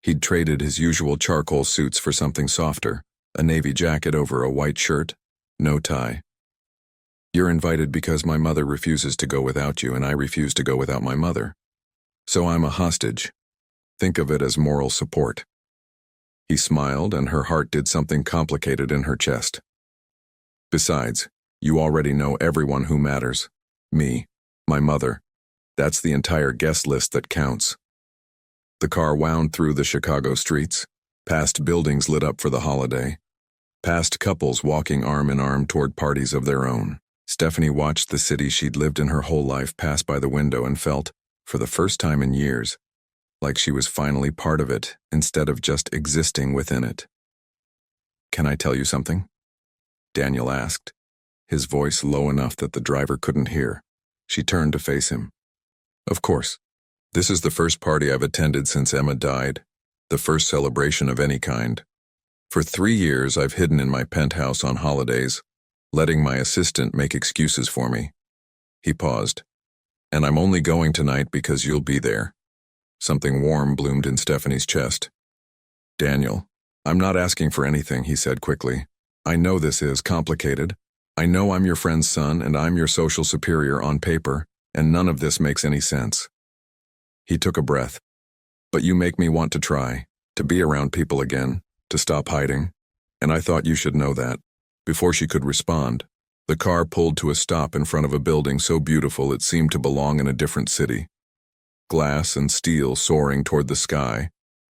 Speaker 1: He'd traded his usual charcoal suits for something softer, a navy jacket over a white shirt, no tie. "You're invited because my mother refuses to go without you and I refuse to go without my mother. So I'm a hostage. Think of it as moral support." He smiled, and her heart did something complicated in her chest. "Besides, you already know everyone who matters. Me, my mother. That's the entire guest list that counts." The car wound through the Chicago streets, past buildings lit up for the holiday, past couples walking arm in arm toward parties of their own. Stephanie watched the city she'd lived in her whole life pass by the window and felt, for the first time in years, like she was finally part of it instead of just existing within it. "Can I tell you something?" Daniel asked, his voice low enough that the driver couldn't hear. She turned to face him. "Of course." This is the first party I've attended since Emma died, the first celebration of any kind. For 3 years, I've hidden in my penthouse on holidays, letting my assistant make excuses for me. He paused. And I'm only going tonight because you'll be there. Something warm bloomed in Stephanie's chest. Daniel, I'm not asking for anything, he said quickly. I know this is complicated. I know I'm your friend's son and I'm your social superior on paper, and none of this makes any sense. He took a breath. But you make me want to try, to be around people again, to stop hiding, and I thought you should know that. Before she could respond, the car pulled to a stop in front of a building so beautiful it seemed to belong in a different city. Glass and steel soaring toward the sky,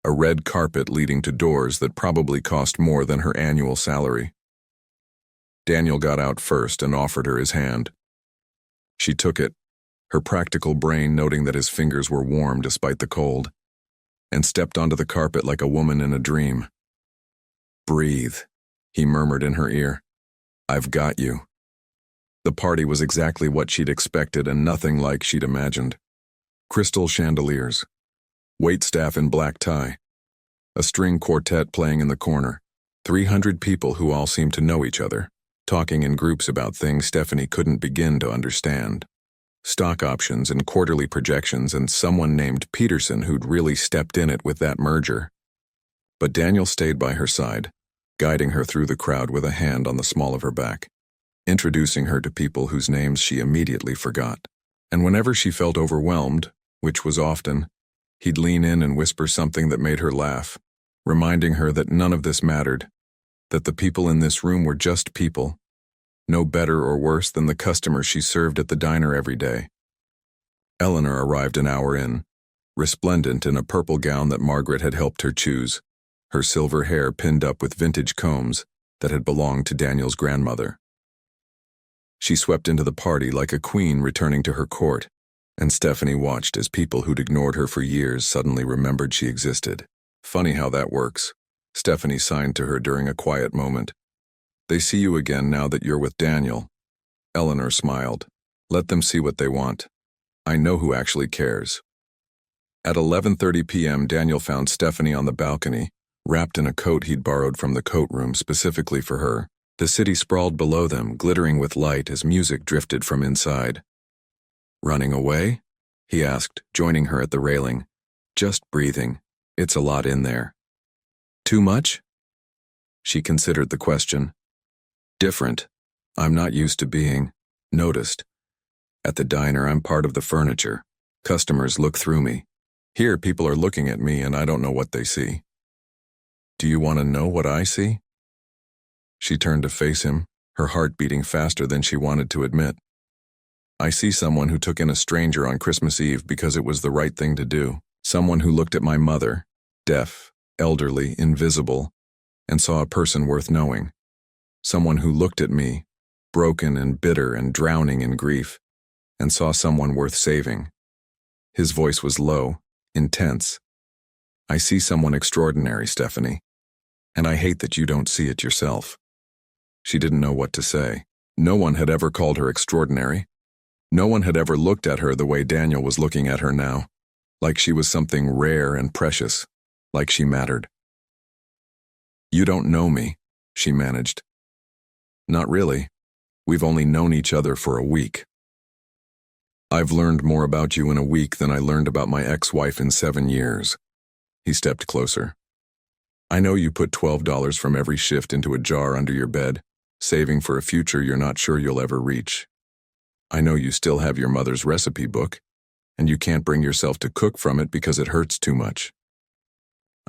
Speaker 1: a red carpet leading to doors that probably cost more than her annual salary. Daniel got out first and offered her his hand. She took it, her practical brain noting that his fingers were warm despite the cold, and stepped onto the carpet like a woman in a dream. Breathe, he murmured in her ear. I've got you. The party was exactly what she'd expected and nothing like she'd imagined. Crystal chandeliers, waitstaff in black tie, a string quartet playing in the corner, 300 people who all seemed to know each other, talking in groups about things Stephanie couldn't begin to understand. Stock options and quarterly projections and someone named Peterson who'd really stepped in it with that merger. But Daniel stayed by her side, guiding her through the crowd with a hand on the small of her back, introducing her to people whose names she immediately forgot. And whenever she felt overwhelmed, which was often, he'd lean in and whisper something that made her laugh, reminding her that none of this mattered, that the people in this room were just people, no better or worse than the customers she served at the diner every day. Eleanor arrived an hour in, resplendent in a purple gown that Margaret had helped her choose, her silver hair pinned up with vintage combs that had belonged to Daniel's grandmother. She swept into the party like a queen returning to her court, and Stephanie watched as people who'd ignored her for years suddenly remembered she existed. Funny how that works, Stephanie signed to her during a quiet moment. They see you again now that you're with Daniel. Eleanor smiled. Let them see what they want. I know who actually cares. At 11:30 p.m., Daniel found Stephanie on the balcony, wrapped in a coat he'd borrowed from the coat room specifically for her. The city sprawled below them, glittering with light as music drifted from inside. Running away? He asked, joining her at the railing. Just breathing. It's a lot in there. Too much? She considered the question. Different. I'm not used to being noticed. At the diner, I'm part of the furniture. Customers look through me. Here, people are looking at me and I don't know what they see. Do you want to know what I see? She turned to face him, her heart beating faster than she wanted to admit. I see someone who took in a stranger on Christmas Eve because it was the right thing to do. Someone who looked at my mother, deaf, elderly, invisible, and saw a person worth knowing. Someone who looked at me, broken and bitter and drowning in grief, and saw someone worth saving. His voice was low, intense. I see someone extraordinary, Stephanie, and I hate that you don't see it yourself. She didn't know what to say. No one had ever called her extraordinary. No one had ever looked at her the way Daniel was looking at her now, like she was something rare and precious, like she mattered. You don't know me, she managed. Not really. We've only known each other for a week. I've learned more about you in a week than I learned about my ex-wife in 7 years. He stepped closer. I know you put $12 from every shift into a jar under your bed, saving for a future you're not sure you'll ever reach. I know you still have your mother's recipe book, and you can't bring yourself to cook from it because it hurts too much.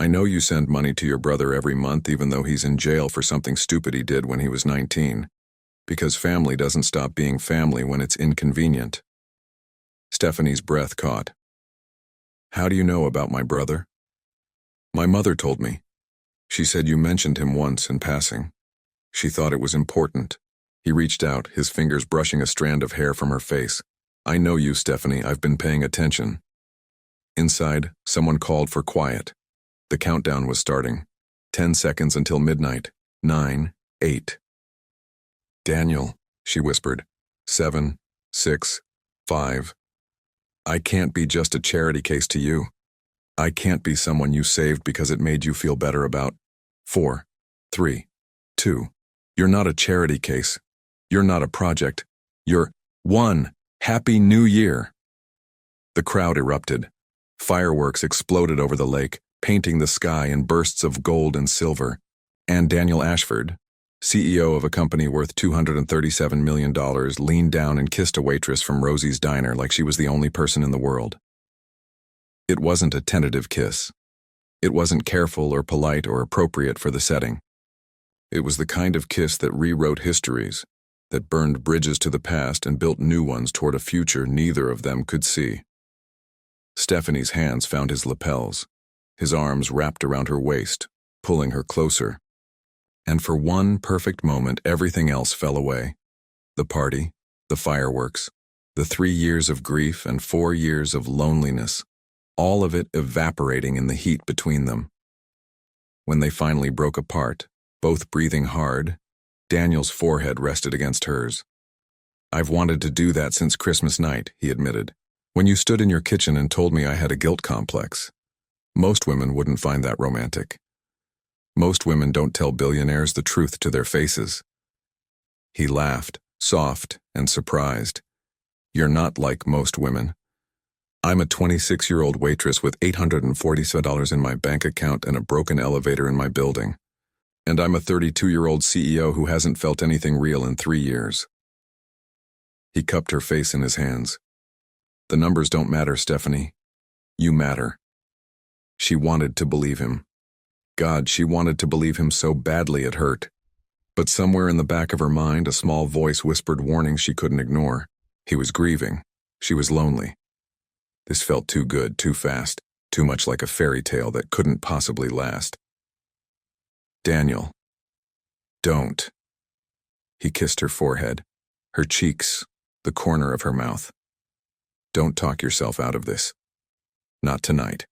Speaker 1: I know you send money to your brother every month even though he's in jail for something stupid he did when he was 19, because family doesn't stop being family when it's inconvenient. Stephanie's breath caught. How do you know about my brother? My mother told me. She said you mentioned him once in passing. She thought it was important. He reached out, his fingers brushing a strand of hair from her face. I know you, Stephanie. I've been paying attention. Inside, someone called for quiet. The countdown was starting. 10 seconds until midnight. 9, 8. Daniel, she whispered. 7, 6, 5. I can't be just a charity case to you. I can't be someone you saved because it made you feel better about. 4, 3, 2. You're not a charity case. You're not a project. You're 1. Happy New Year. The crowd erupted. Fireworks exploded over the lake, painting the sky in bursts of gold and silver. And Daniel Ashford, CEO of a company worth $237 million, leaned down and kissed a waitress from Rosie's diner like she was the only person in the world. It wasn't a tentative kiss. It wasn't careful or polite or appropriate for the setting. It was the kind of kiss that rewrote histories, that burned bridges to the past and built new ones toward a future neither of them could see. Stephanie's hands found his lapels, his arms wrapped around her waist, pulling her closer. And for one perfect moment, everything else fell away. The party, the fireworks, the 3 years of grief and 4 years of loneliness, all of it evaporating in the heat between them. When they finally broke apart, both breathing hard, Daniel's forehead rested against hers. "I've wanted to do that since Christmas night," he admitted. "When you stood in your kitchen and told me I had a guilt complex. Most women wouldn't find that romantic. Most women don't tell billionaires the truth to their faces." He laughed, soft and surprised. "You're not like most women. I'm a 26-year-old waitress with $847 in my bank account and a broken elevator in my building. And I'm a 32-year-old CEO who hasn't felt anything real in 3 years." He cupped her face in his hands. "The numbers don't matter, Stephanie. You matter." She wanted to believe him. God, she wanted to believe him so badly it hurt. But somewhere in the back of her mind, a small voice whispered warnings she couldn't ignore. He was grieving. She was lonely. This felt too good, too fast, too much like a fairy tale that couldn't possibly last. "Daniel, don't." He kissed her forehead, her cheeks, the corner of her mouth. "Don't talk yourself out of this. Not tonight."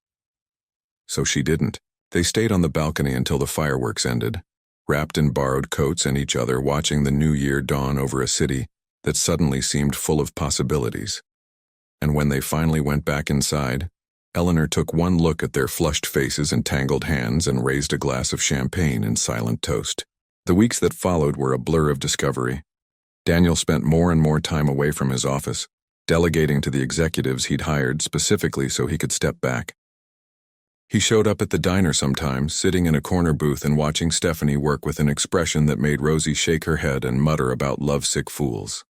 Speaker 1: So she didn't. They stayed on the balcony until the fireworks ended, wrapped in borrowed coats and each other, watching the new year dawn over a city that suddenly seemed full of possibilities. And when they finally went back inside, Eleanor took one look at their flushed faces and tangled hands and raised a glass of champagne in silent toast. The weeks that followed were a blur of discovery. Daniel spent more and more time away from his office, delegating to the executives he'd hired specifically so he could step back. He showed up at the diner sometimes, sitting in a corner booth and watching Stephanie work with an expression that made Rosie shake her head and mutter about lovesick fools.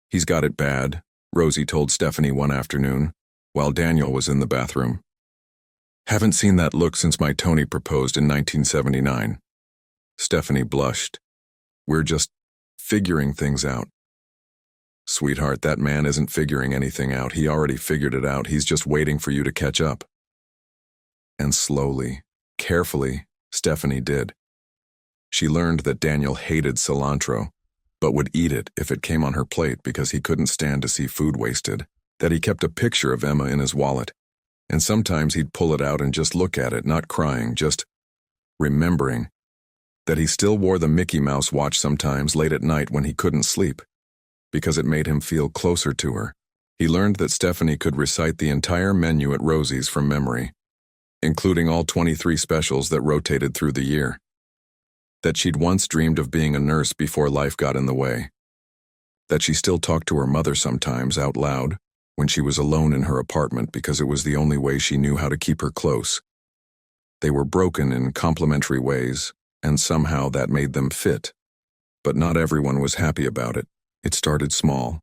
Speaker 1: "He's got it bad," Rosie told Stephanie one afternoon, while Daniel was in the bathroom. "Haven't seen that look since my Tony proposed in 1979. Stephanie blushed. "We're just figuring things out." "Sweetheart, that man isn't figuring anything out. He already figured it out. He's just waiting for you to catch up." And slowly, carefully, Stephanie did. She learned that Daniel hated cilantro, but would eat it if it came on her plate because he couldn't stand to see food wasted, that he kept a picture of Emma in his wallet, and sometimes he'd pull it out and just look at it, not crying, just remembering, that he still wore the Mickey Mouse watch sometimes late at night when he couldn't sleep, because it made him feel closer to her. He learned that Stephanie could recite the entire menu at Rosie's from memory, including all 23 specials that rotated through the year. That she'd once dreamed of being a nurse before life got in the way. That she still talked to her mother sometimes out loud when she was alone in her apartment because it was the only way she knew how to keep her close. They were broken in complementary ways, and somehow that made them fit. But not everyone was happy about it. It started small.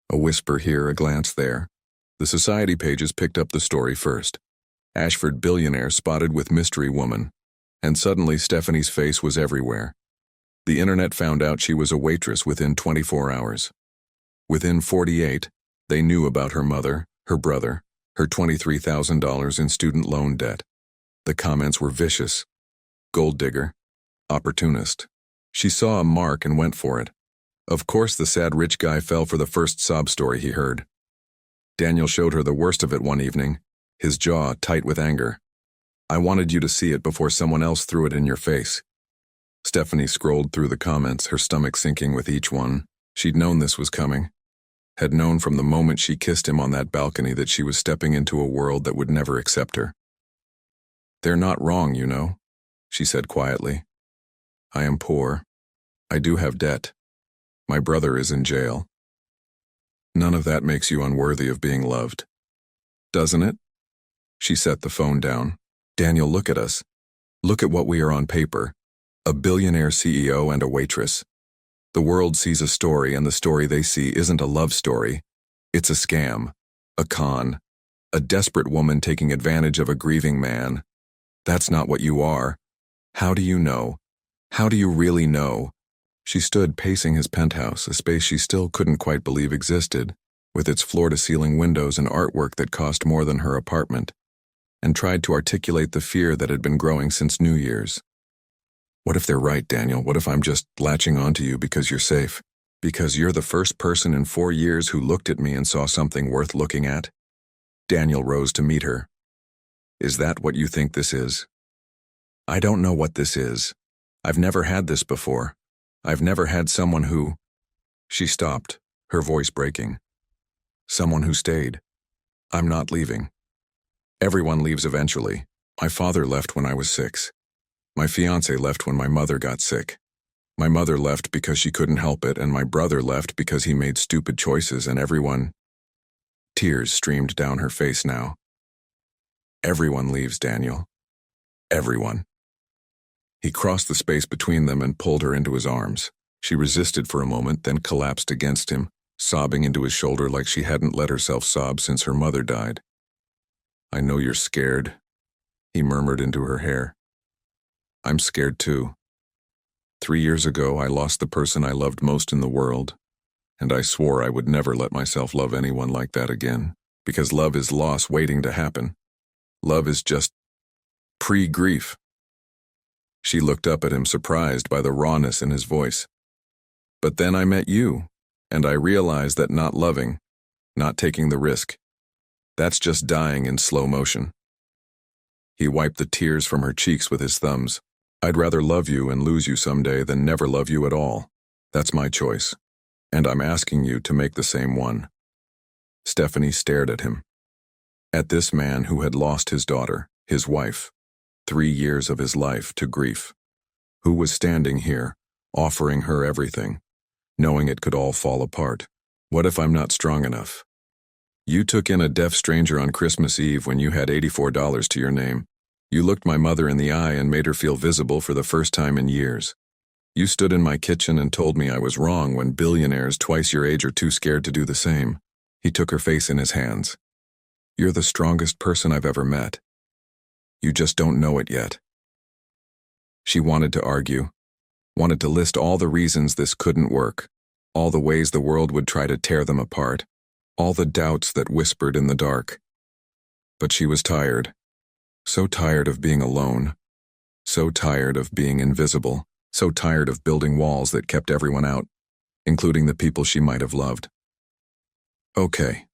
Speaker 1: A whisper here, a glance there. The society pages picked up the story first. Ashford billionaire spotted with mystery woman. And suddenly Stephanie's face was everywhere. The internet found out she was a waitress within 24 hours. Within 48, they knew about her mother, her brother, her $23,000 in student loan debt. The comments were vicious. Gold digger. Opportunist. She saw a mark and went for it. Of course the sad rich guy fell for the first sob story he heard. Daniel showed her the worst of it one evening, his jaw tight with anger. "I wanted you to see it before someone else threw it in your face." Stephanie scrolled through the comments, her stomach sinking with each one. She'd known this was coming. had known from the moment she kissed him on that balcony that she was stepping into a world that would never accept her. "They're not wrong, you know," she said quietly. "I am poor. I do have debt. My brother is in jail. None of that makes you unworthy of being loved. Doesn't it?" She set the phone down. "Daniel, look at us. Look at what we are on paper. A billionaire CEO and a waitress. The world sees a story, and the story they see isn't a love story. It's a scam, a con, a desperate woman taking advantage of a grieving man. That's not what you are. How do you know? How do you really know?" She stood pacing his penthouse, a space she still couldn't quite believe existed, with its floor-to-ceiling windows and artwork that cost more than her apartment, and tried to articulate the fear that had been growing since New Year's. "What if they're right, Daniel? What if I'm just latching onto you because you're safe? Because you're the first person in 4 years who looked at me and saw something worth looking at?" Daniel rose to meet her. "Is that what you think this is?" "I don't know what this is. I've never had this before. I've never had someone who—" She stopped, her voice breaking. "Someone who stayed. I'm not leaving. Everyone leaves eventually. My father left when I was 6. My fiancé left when my mother got sick. My mother left because she couldn't help it, and my brother left because he made stupid choices, and everyone—" Tears streamed down her face now. "Everyone leaves, Daniel. Everyone." He crossed the space between them and pulled her into his arms. She resisted for a moment, then collapsed against him, sobbing into his shoulder like she hadn't let herself sob since her mother died. "I know you're scared," he murmured into her hair. "I'm scared too. 3 years ago, I lost the person I loved most in the world, and I swore I would never let myself love anyone like that again, because love is loss waiting to happen. Love is just pre-grief." She looked up at him, surprised by the rawness in his voice. "But then I met you, and I realized that not loving, not taking the risk, that's just dying in slow motion." He wiped the tears from her cheeks with his thumbs. "I'd rather love you and lose you someday than never love you at all. That's my choice. And I'm asking you to make the same one." Stephanie stared at him. At this man who had lost his daughter, his wife, 3 years of his life to grief, who was standing here, offering her everything, knowing it could all fall apart. "What if I'm not strong enough? You took in a deaf stranger on Christmas Eve when you had $84 to your name. You looked my mother in the eye and made her feel visible for the first time in years. You stood in my kitchen and told me I was wrong when billionaires twice your age are too scared to do the same." He took her face in his hands. "You're the strongest person I've ever met. You just don't know it yet." She wanted to argue, wanted to list all the reasons this couldn't work, all the ways the world would try to tear them apart, all the doubts that whispered in the dark. But she was tired. So tired of being alone. So tired of being invisible. So tired of building walls that kept everyone out, including the people she might have loved. "Okay,"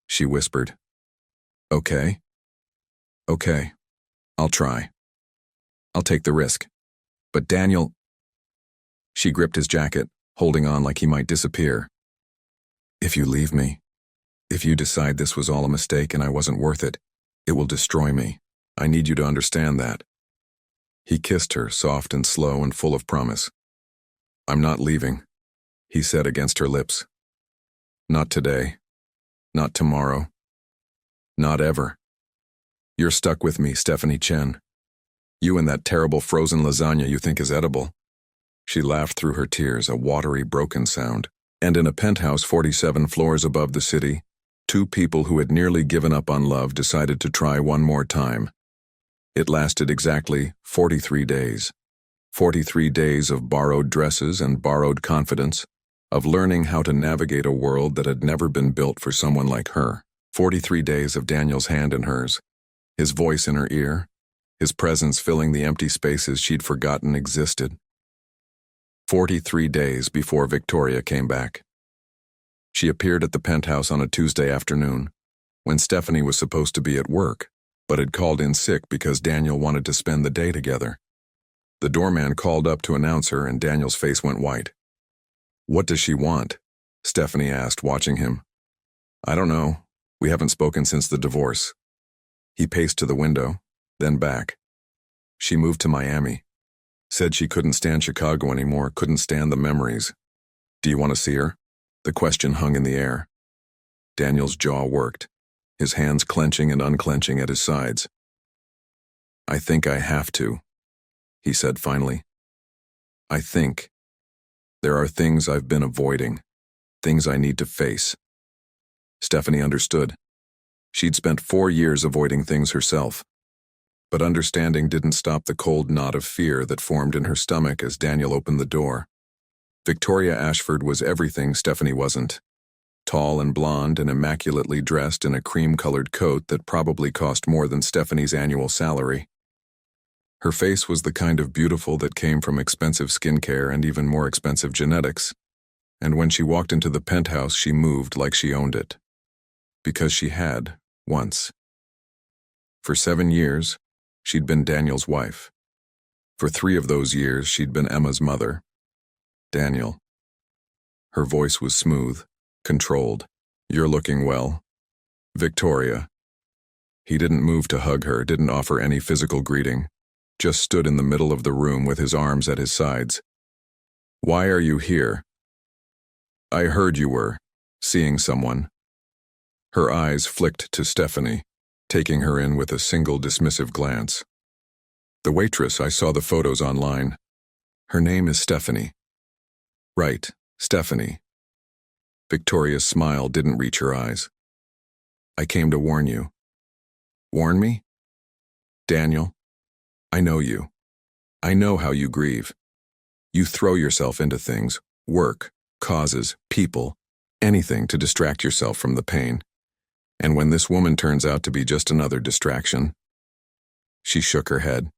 Speaker 1: she whispered. "Okay? Okay. I'll try. I'll take the risk. But Daniel—" She gripped his jacket, holding on like he might disappear. "If you leave me, if you decide this was all a mistake and I wasn't worth it, it will destroy me. I need you to understand that." He kissed her, soft and slow and full of promise. "I'm not leaving," he said against her lips. "Not today. Not tomorrow. Not ever. You're stuck with me, Stephanie Chen. You and that terrible frozen lasagna you think is edible." She laughed through her tears, a watery, broken sound. And in a penthouse 47 floors above the city, 2 people who had nearly given up on love decided to try one more time. It lasted exactly 43 days. 43 days of borrowed dresses and borrowed confidence, of learning how to navigate a world that had never been built for someone like her. 43 days of Daniel's hand in hers, his voice in her ear, his presence filling the empty spaces she'd forgotten existed. 43 days before Victoria came back. She appeared at the penthouse on a Tuesday afternoon, when Stephanie was supposed to be at work, but had called in sick because Daniel wanted to spend the day together. The doorman called up to announce her, and Daniel's face went white. What does she want? Stephanie asked, watching him. I don't know. We haven't spoken since the divorce. He paced to the window, then back. She moved to Miami. Said she couldn't stand Chicago anymore, couldn't stand the memories. Do you want to see her? The question hung in the air. Daniel's jaw worked, his hands clenching and unclenching at his sides. I think I have to, he said finally. I think. There are things I've been avoiding, things I need to face. Stephanie understood. She'd spent 4 years avoiding things herself. But understanding didn't stop the cold knot of fear that formed in her stomach as Daniel opened the door. Victoria Ashford was everything Stephanie wasn't. Tall and blonde and immaculately dressed in a cream-colored coat that probably cost more than Stephanie's annual salary. Her face was the kind of beautiful that came from expensive skincare and even more expensive genetics. And when she walked into the penthouse, she moved like she owned it. Because she had, once. For 7 years, she'd been Daniel's wife. For 3 of those years, she'd been Emma's mother. Daniel. Her voice was smooth, controlled. You're looking well. Victoria. He didn't move to hug her, didn't offer any physical greeting, just stood in the middle of the room with his arms at his sides. Why are you here? I heard you were seeing someone. Her eyes flicked to Stephanie, taking her in with a single dismissive glance. The waitress, I saw the photos online. Her name is Stephanie. Right, Stephanie. Victoria's smile didn't reach her eyes. I came to warn you. Warn me? Daniel, I know you. I know how you grieve. You throw yourself into things, work, causes, people, anything to distract yourself from the pain. And when this woman turns out to be just another distraction, she shook her head.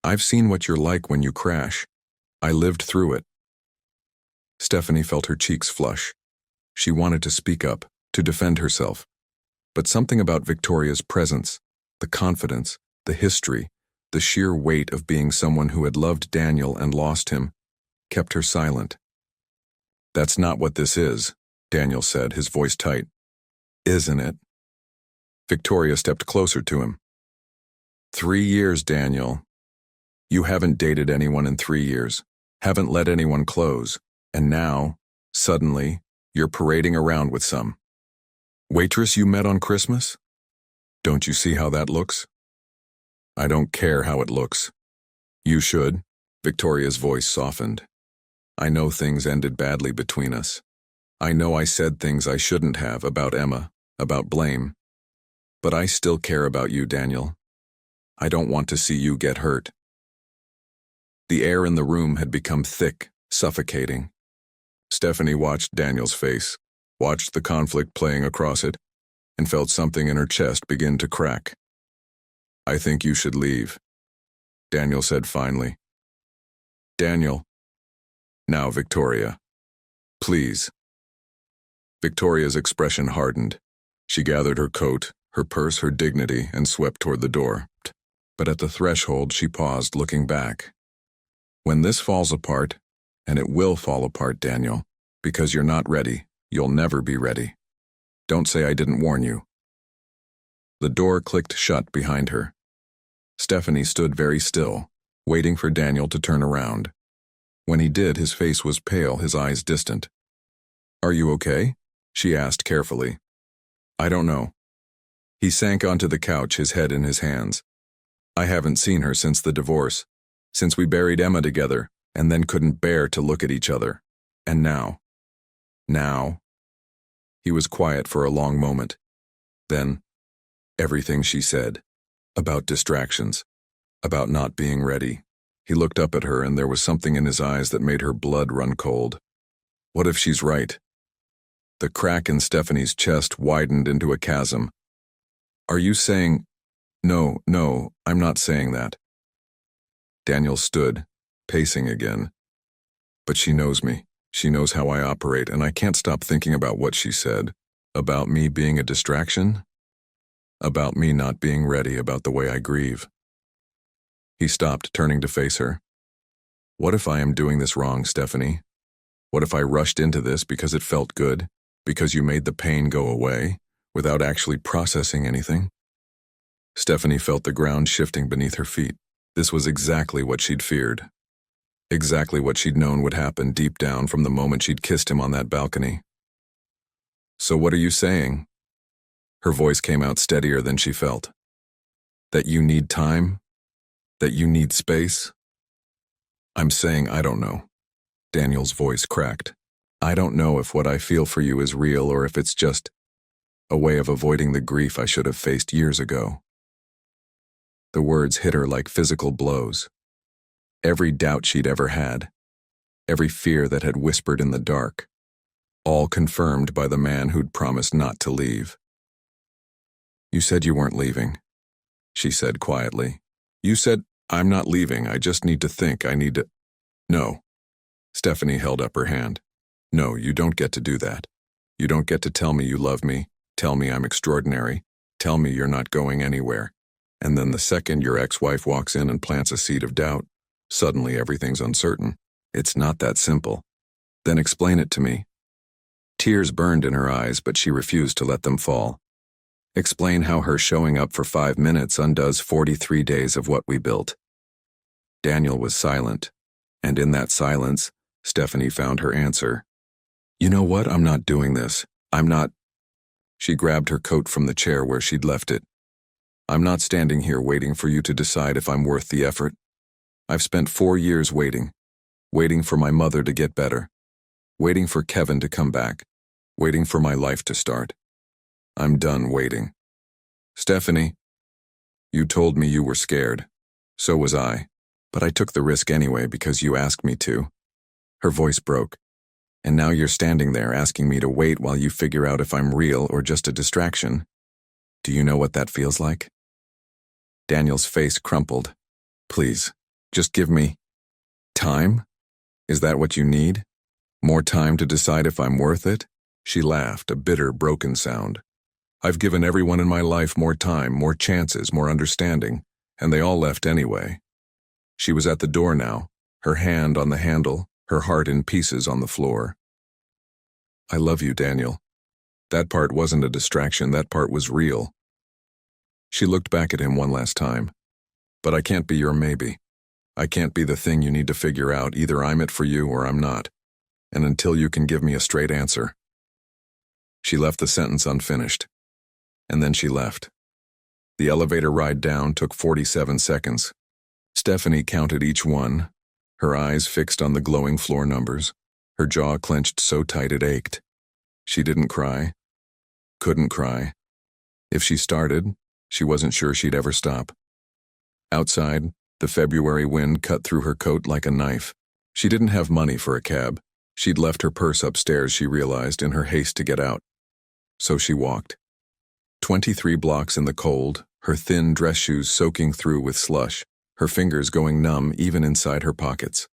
Speaker 1: I've seen what you're like when you crash. I lived through it. Stephanie felt her cheeks flush. She wanted to speak up, to defend herself. But something about Victoria's presence, the confidence, the history, the sheer weight of being someone who had loved Daniel and lost him, kept her silent. That's not what this is, Daniel said, his voice tight. Isn't it? Victoria stepped closer to him. 3 years, Daniel. You haven't dated anyone in 3 years, haven't let anyone close, and now, suddenly, you're parading around with some waitress you met on Christmas? Don't you see how that looks? I don't care how it looks. You should. Victoria's voice softened. I know things ended badly between us. I know I said things I shouldn't have about Emma, about blame. But I still care about you, Daniel. I don't want to see you get hurt. The air in the room had become thick, suffocating. Stephanie watched Daniel's face, watched the conflict playing across it, and felt something in her chest begin to crack. I think you should leave, Daniel said finally. Daniel. Now, Victoria. Please. Victoria's expression hardened. She gathered her coat, her purse, her dignity, and swept toward the door. But at the threshold, she paused, looking back. When this falls apart, and it will fall apart, Daniel, because you're not ready, you'll never be ready. Don't say I didn't warn you. The door clicked shut behind her. Stephanie stood very still, waiting for Daniel to turn around. When he did, his face was pale, his eyes distant. Are you okay? She asked carefully. I don't know. He sank onto the couch, his head in his hands. I haven't seen her since the divorce, since we buried Emma together, and then couldn't bear to look at each other. And now. Now. He was quiet for a long moment. Then, everything she said. About distractions. About not being ready. He looked up at her and there was something in his eyes that made her blood run cold. What if she's right? The crack in Stephanie's chest widened into a chasm. Are you saying... No, I'm not saying that. Daniel stood, pacing again. But she knows me. She knows how I operate, and I can't stop thinking about what she said. About me being a distraction? About me not being ready, about the way I grieve. He stopped, turning to face her. What if I am doing this wrong, Stephanie? What if I rushed into this because it felt good, because you made the pain go away, without actually processing anything? Stephanie felt the ground shifting beneath her feet. This was exactly what she'd feared. Exactly what she'd known would happen deep down from the moment she'd kissed him on that balcony. So what are you saying? Her voice came out steadier than she felt. That you need time? That you need space? I'm saying I don't know. Daniel's voice cracked. I don't know if what I feel for you is real or if it's just a way of avoiding the grief I should have faced years ago. The words hit her like physical blows. Every doubt she'd ever had, every fear that had whispered in the dark, all confirmed by the man who'd promised not to leave. You said you weren't leaving, she said quietly. You said, I'm not leaving, I just need to think, I need to… No. Stephanie held up her hand. No, you don't get to do that. You don't get to tell me you love me, tell me I'm extraordinary, tell me you're not going anywhere. And then the second your ex-wife walks in and plants a seed of doubt, suddenly everything's uncertain. It's not that simple. Then explain it to me. Tears burned in her eyes, but she refused to let them fall. Explain how her showing up for 5 minutes undoes 43 days of what we built. Daniel was silent, and in that silence, Stephanie found her answer. You know what? I'm not doing this. I'm not… She grabbed her coat from the chair where she'd left it. I'm not standing here waiting for you to decide if I'm worth the effort. I've spent 4 years waiting for my mother to get better, waiting for Kevin to come back, waiting for my life to start. I'm done waiting. Stephanie, you told me you were scared. So was I. But I took the risk anyway because you asked me to. Her voice broke. And now you're standing there asking me to wait while you figure out if I'm real or just a distraction. Do you know what that feels like? Daniel's face crumpled. Please, just give me… time? Is that what you need? More time to decide if I'm worth it? She laughed, a bitter, broken sound. I've given everyone in my life more time, more chances, more understanding, and they all left anyway. She was at the door now, her hand on the handle, her heart in pieces on the floor. I love you, Daniel. That part wasn't a distraction, that part was real. She looked back at him one last time. But I can't be your maybe. I can't be the thing you need to figure out. Either I'm it for you or I'm not. And until you can give me a straight answer. She left the sentence unfinished. And then she left. The elevator ride down took 47 seconds. Stephanie counted each one, her eyes fixed on the glowing floor numbers, her jaw clenched so tight it ached. She didn't cry. Couldn't cry. If she started, she wasn't sure she'd ever stop. Outside, the February wind cut through her coat like a knife. She didn't have money for a cab. She'd left her purse upstairs, she realized, in her haste to get out. So she walked. 23 blocks in the cold, her thin dress shoes soaking through with slush, her fingers going numb even inside her pockets.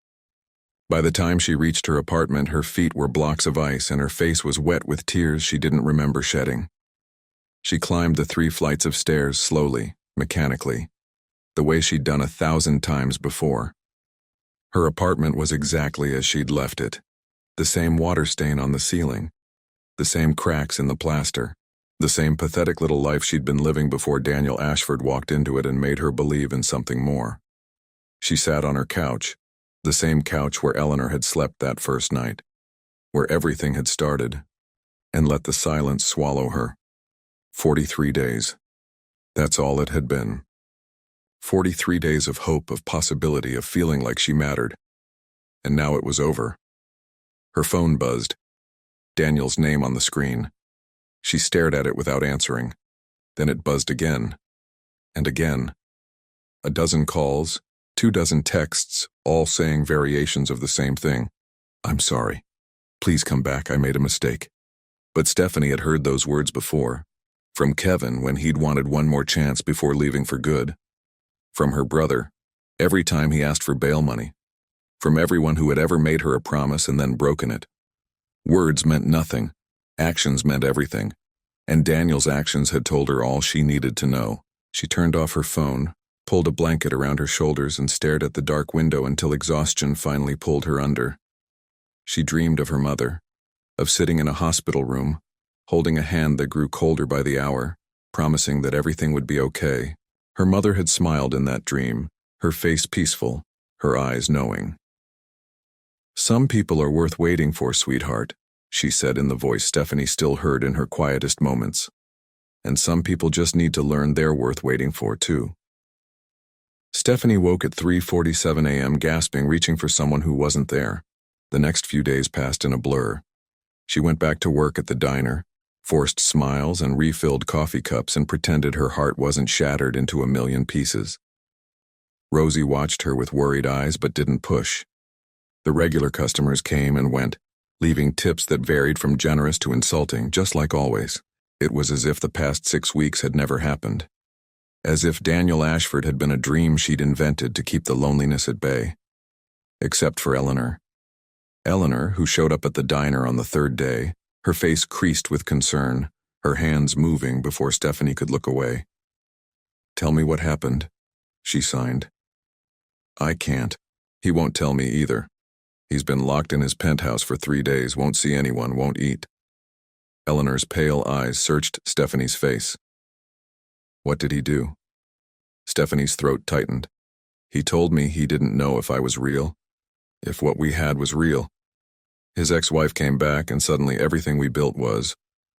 Speaker 1: By the time she reached her apartment, her feet were blocks of ice and her face was wet with tears she didn't remember shedding. She climbed the 3 flights of stairs slowly, mechanically, the way she'd done 1,000 times before. Her apartment was exactly as she'd left it. The same water stain on the ceiling, the same cracks in the plaster, the same pathetic little life she'd been living before Daniel Ashford walked into it and made her believe in something more. She sat on her couch, the same couch where Eleanor had slept that first night, where everything had started, and let the silence swallow her. 43 days. That's all it had been. 43 days of hope, of possibility, of feeling like she mattered. And now it was over. Her phone buzzed. Daniel's name on the screen. She stared at it without answering. Then it buzzed again. And again. A dozen calls, 24 texts, all saying variations of the same thing. I'm sorry. Please come back, I made a mistake. But Stephanie had heard those words before. From Kevin when he'd wanted one more chance before leaving for good. From her brother, every time he asked for bail money. From everyone who had ever made her a promise and then broken it. Words meant nothing. Actions meant everything. And Daniel's actions had told her all she needed to know. She turned off her phone, pulled a blanket around her shoulders and stared at the dark window until exhaustion finally pulled her under. She dreamed of her mother, of sitting in a hospital room, holding a hand that grew colder by the hour, promising that everything would be okay. Her mother had smiled in that dream, her face peaceful, her eyes knowing. "Some people are worth waiting for, sweetheart," she said in the voice Stephanie still heard in her quietest moments. "And some people just need to learn they're worth waiting for, too." Stephanie woke at 3:47 a.m. gasping, reaching for someone who wasn't there. The next few days passed in a blur. She went back to work at the diner, forced smiles and refilled coffee cups and pretended her heart wasn't shattered into a million pieces. Rosie watched her with worried eyes but didn't push. The regular customers came and went, leaving tips that varied from generous to insulting, just like always. It was as if the past 6 weeks had never happened. As if Daniel Ashford had been a dream she'd invented to keep the loneliness at bay. Except for Eleanor. Eleanor, who showed up at the diner on the third day, her face creased with concern, her hands moving before Stephanie could look away. "Tell me what happened," she signed. "I can't. He won't tell me either. He's been locked in his penthouse for 3 days, won't see anyone, won't eat." Eleanor's pale eyes searched Stephanie's face. "What did he do?" Stephanie's throat tightened. "He told me he didn't know if I was real, if what we had was real. His ex-wife came back and suddenly everything we built was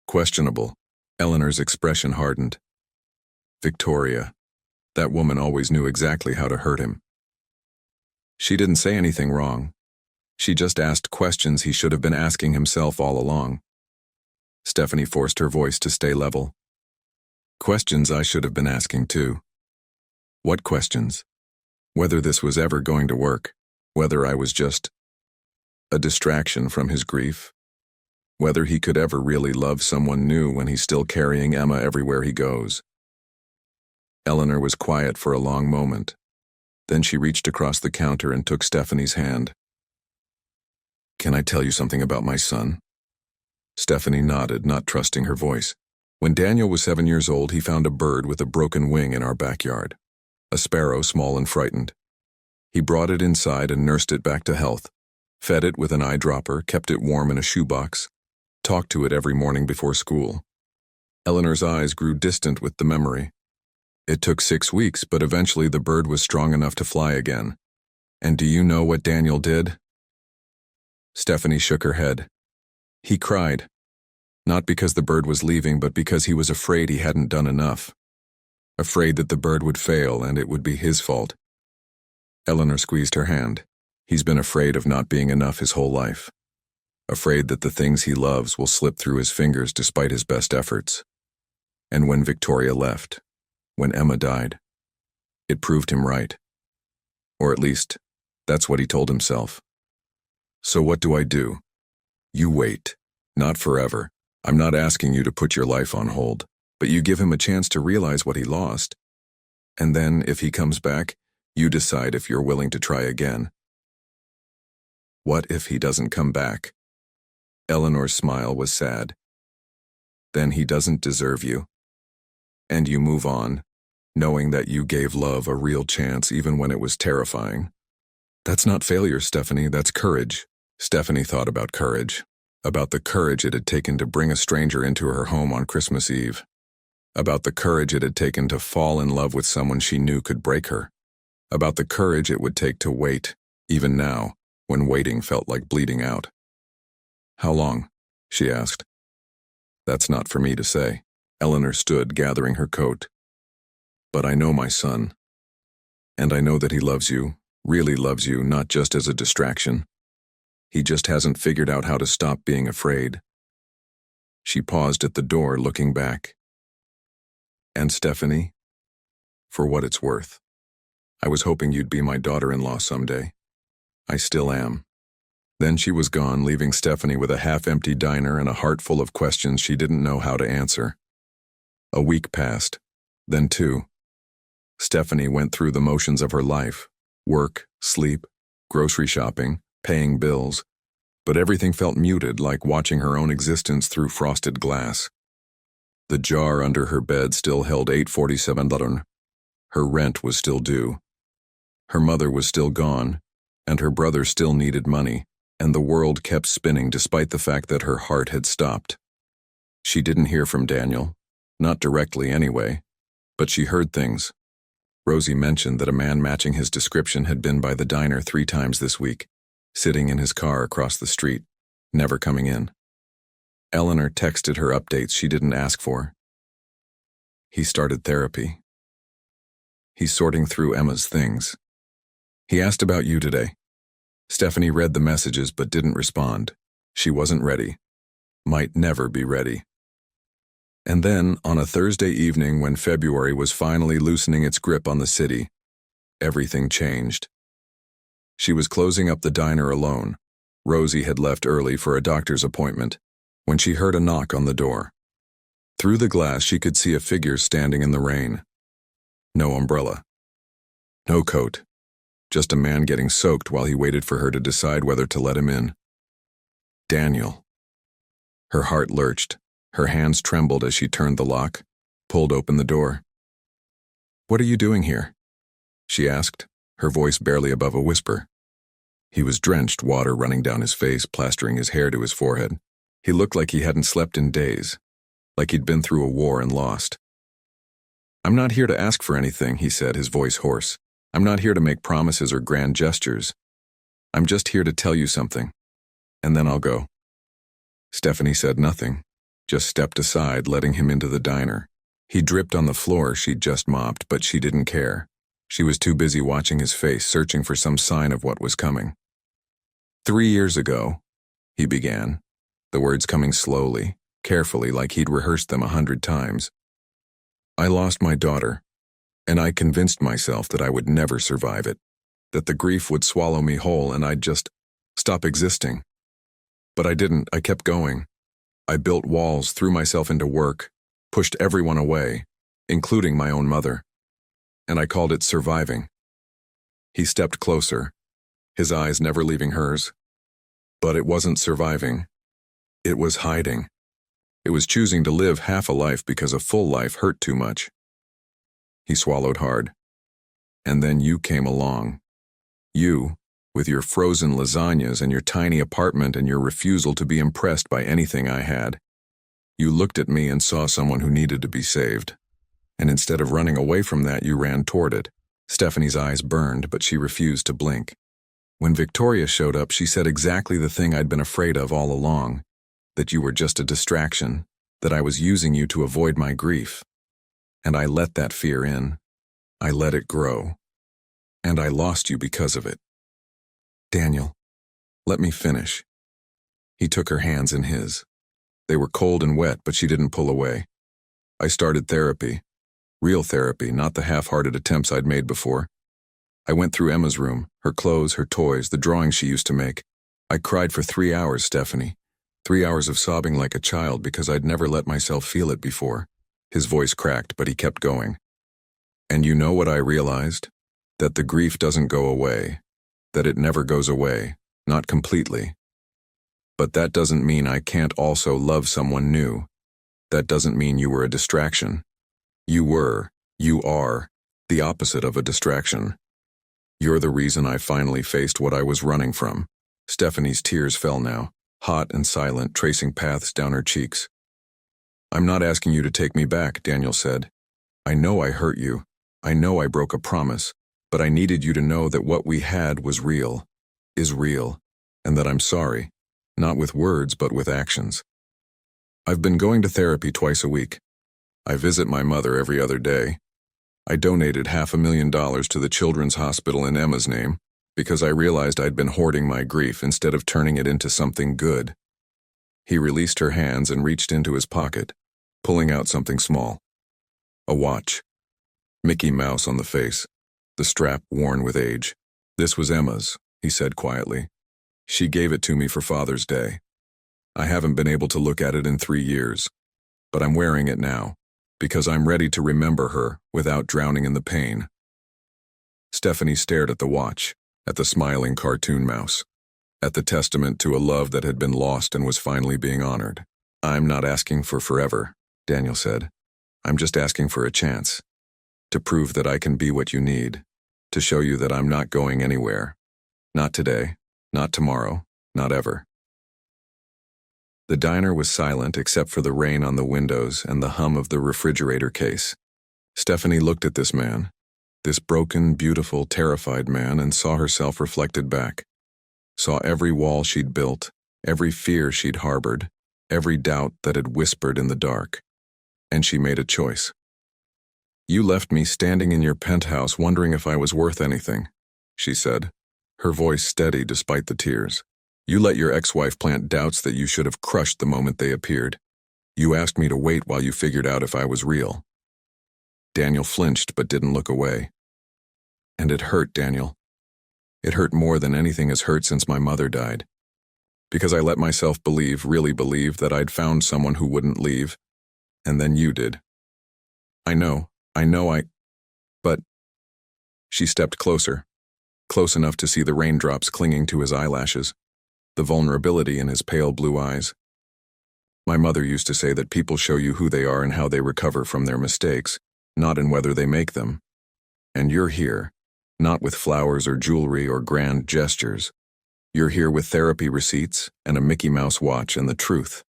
Speaker 1: questionable." Eleanor's expression hardened. Victoria. That woman always knew exactly how to hurt him. She didn't say anything wrong. She just asked questions he should have been asking himself all along. Stephanie forced her voice to stay level. "Questions I should have been asking too." "What questions?" Whether this was ever going to work, whether I was just a distraction from his grief, whether he could ever really love someone new when he's still carrying Emma everywhere he goes. Eleanor was quiet for a long moment. Then she reached across the counter and took Stephanie's hand. "Can I tell you something about my son?" Stephanie nodded, not trusting her voice. "When Daniel was 7 years old, he found a bird with a broken wing in our backyard. A sparrow, small and frightened. He brought it inside and nursed it back to health, fed it with an eyedropper, kept it warm in a shoebox, talked to it every morning before school." Eleanor's eyes grew distant with the memory. "It took 6 weeks, but eventually the bird was strong enough to fly again. And do you know what Daniel did?" Stephanie shook her head. "He cried. Not because the bird was leaving, but because he was afraid he hadn't done enough. Afraid that the bird would fail and it would be his fault." Eleanor squeezed her hand. "He's been afraid of not being enough his whole life. Afraid that the things he loves will slip through his fingers despite his best efforts. And when Victoria left, when Emma died, it proved him right. Or at least, that's what he told himself. So what do I do? You wait. Not forever. I'm not asking you to put your life on hold, but you give him a chance to realize what he lost. And then, if he comes back, you decide if you're willing to try again." "What if he doesn't come back?" Eleanor's smile was sad. "Then he doesn't deserve you. And you move on, knowing that you gave love a real chance even when it was terrifying." "That's not failure, Stephanie, that's courage." Stephanie thought about courage. About the courage it had taken to bring a stranger into her home on Christmas Eve. About the courage it had taken to fall in love with someone she knew could break her. About the courage it would take to wait, even now, when waiting felt like bleeding out. "How long?" she asked. "That's not for me to say." Eleanor stood, gathering her coat. "But I know my son. And I know that he loves you, really loves you, not just as a distraction. He just hasn't figured out how to stop being afraid." She paused at the door, looking back. "And Stephanie, for what it's worth, I was hoping you'd be my daughter-in-law someday. I still am." Then she was gone, leaving Stephanie with a half-empty diner and a heart full of questions she didn't know how to answer. A week passed, then 2. Stephanie went through the motions of her life: work, sleep, grocery shopping, paying bills, but everything felt muted, like watching her own existence through frosted glass. The jar under her bed still held $8.47. Her rent was still due. Her mother was still gone, and her brother still needed money. and the world kept spinning despite the fact that her heart had stopped. She didn't hear from Daniel, not directly anyway, but she heard things. Rosie mentioned that a man matching his description had been by the diner 3 times this week, sitting in his car across the street, never coming in. Eleanor texted her updates she didn't ask for. He started therapy. He's sorting through Emma's things. He asked about you today. Stephanie read the messages but didn't respond. She wasn't ready. Might never be ready. And then, on a Thursday evening when February was finally loosening its grip on the city, everything changed. She was closing up the diner alone. Rosie had left early for a doctor's appointment, when she heard a knock on the door. Through the glass she could see a figure standing in the rain. No umbrella. No coat. Just a man getting soaked while he waited for her to decide whether to let him in. Daniel. Her heart lurched. Her hands trembled as she turned the lock, pulled open the door. "What are you doing here?" she asked, her voice barely above a whisper. He was drenched, water running down his face, plastering his hair to his forehead. He looked like he hadn't slept in days, like he'd been through a war and lost. "I'm not here to ask for anything," he said, his voice hoarse. "I'm not here to make promises or grand gestures. I'm just here to tell you something, and then I'll go." Stephanie said nothing, just stepped aside, letting him into the diner. He dripped on the floor she'd just mopped, but she didn't care. She was too busy watching his face, searching for some sign of what was coming. 3 years ago, he began, the words coming slowly, carefully, like he'd rehearsed them 100 times. "I lost my daughter, and I convinced myself that I would never survive it, that the grief would swallow me whole and I'd just stop existing. But I didn't. I kept going. I built walls, threw myself into work, pushed everyone away, including my own mother. And I called it surviving." He stepped closer, his eyes never leaving hers. But it wasn't surviving. It was hiding. It was choosing to live half a life because a full life hurt too much. He swallowed hard. "And then you came along. You, with your frozen lasagnas and your tiny apartment and your refusal to be impressed by anything I had. You looked at me and saw someone who needed to be saved. And instead of running away from that, you ran toward it." Stephanie's eyes burned, but she refused to blink. "When Victoria showed up, she said exactly the thing I'd been afraid of all along, that you were just a distraction, that I was using you to avoid my grief. And I let that fear in. I let it grow. And I lost you because of it. Daniel, let me finish." He took her hands in his. They were cold and wet, but she didn't pull away. "I started therapy. Real therapy, not the half-hearted attempts I'd made before. I went through Emma's room, her clothes, her toys, the drawings she used to make. I cried for 3 hours, Stephanie. 3 hours of sobbing like a child because I'd never let myself feel it before." His voice cracked, but he kept going. "And you know what I realized? That the grief doesn't go away. That it never goes away, not completely. But that doesn't mean I can't also love someone new. That doesn't mean you were a distraction. You are, the opposite of a distraction. You're the reason I finally faced what I was running from." Stephanie's tears fell now, hot and silent, tracing paths down her cheeks. "I'm not asking you to take me back," Daniel said. "I know I hurt you. I know I broke a promise. But I needed you to know that what we had was real, is real, and that I'm sorry, not with words but with actions. I've been going to therapy twice a week. I visit my mother every other day. I donated $500,000 to the Children's Hospital in Emma's name because I realized I'd been hoarding my grief instead of turning it into something good." He released her hands and reached into his pocket, pulling out something small. A watch. Mickey Mouse on the face, the strap worn with age. "This was Emma's," he said quietly. "She gave it to me for Father's Day. I haven't been able to look at it in 3 years, but I'm wearing it now, because I'm ready to remember her without drowning in the pain." Stephanie stared at the watch, at the smiling cartoon mouse, at the testament to a love that had been lost and was finally being honored. "I'm not asking for forever," Daniel said. "I'm just asking for a chance. To prove that I can be what you need. To show you that I'm not going anywhere. Not today, not tomorrow, Not ever. The diner was silent except for the rain on the windows and the hum of the refrigerator case. Stephanie looked at this man, this broken, beautiful, terrified man, and saw herself reflected back. Saw every wall she'd built, every fear she'd harbored, every doubt that had whispered in the dark. And she made a choice. "You left me standing in your penthouse wondering if I was worth anything," she said, her voice steady despite the tears. "You let your ex-wife plant doubts that you should have crushed the moment they appeared. You asked me to wait while you figured out if I was real." Daniel flinched but didn't look away. "And it hurt, Daniel. It hurt more than anything has hurt since my mother died. Because I let myself believe, really believe, that I'd found someone who wouldn't leave. And then you did. I know, but..." She stepped closer, close enough to see the raindrops clinging to his eyelashes, the vulnerability in his pale blue eyes. "My mother used to say that people show you who they are and how they recover from their mistakes, not in whether they make them. And you're here, not with flowers or jewelry or grand gestures. You're here with therapy receipts and a Mickey Mouse watch and the truth."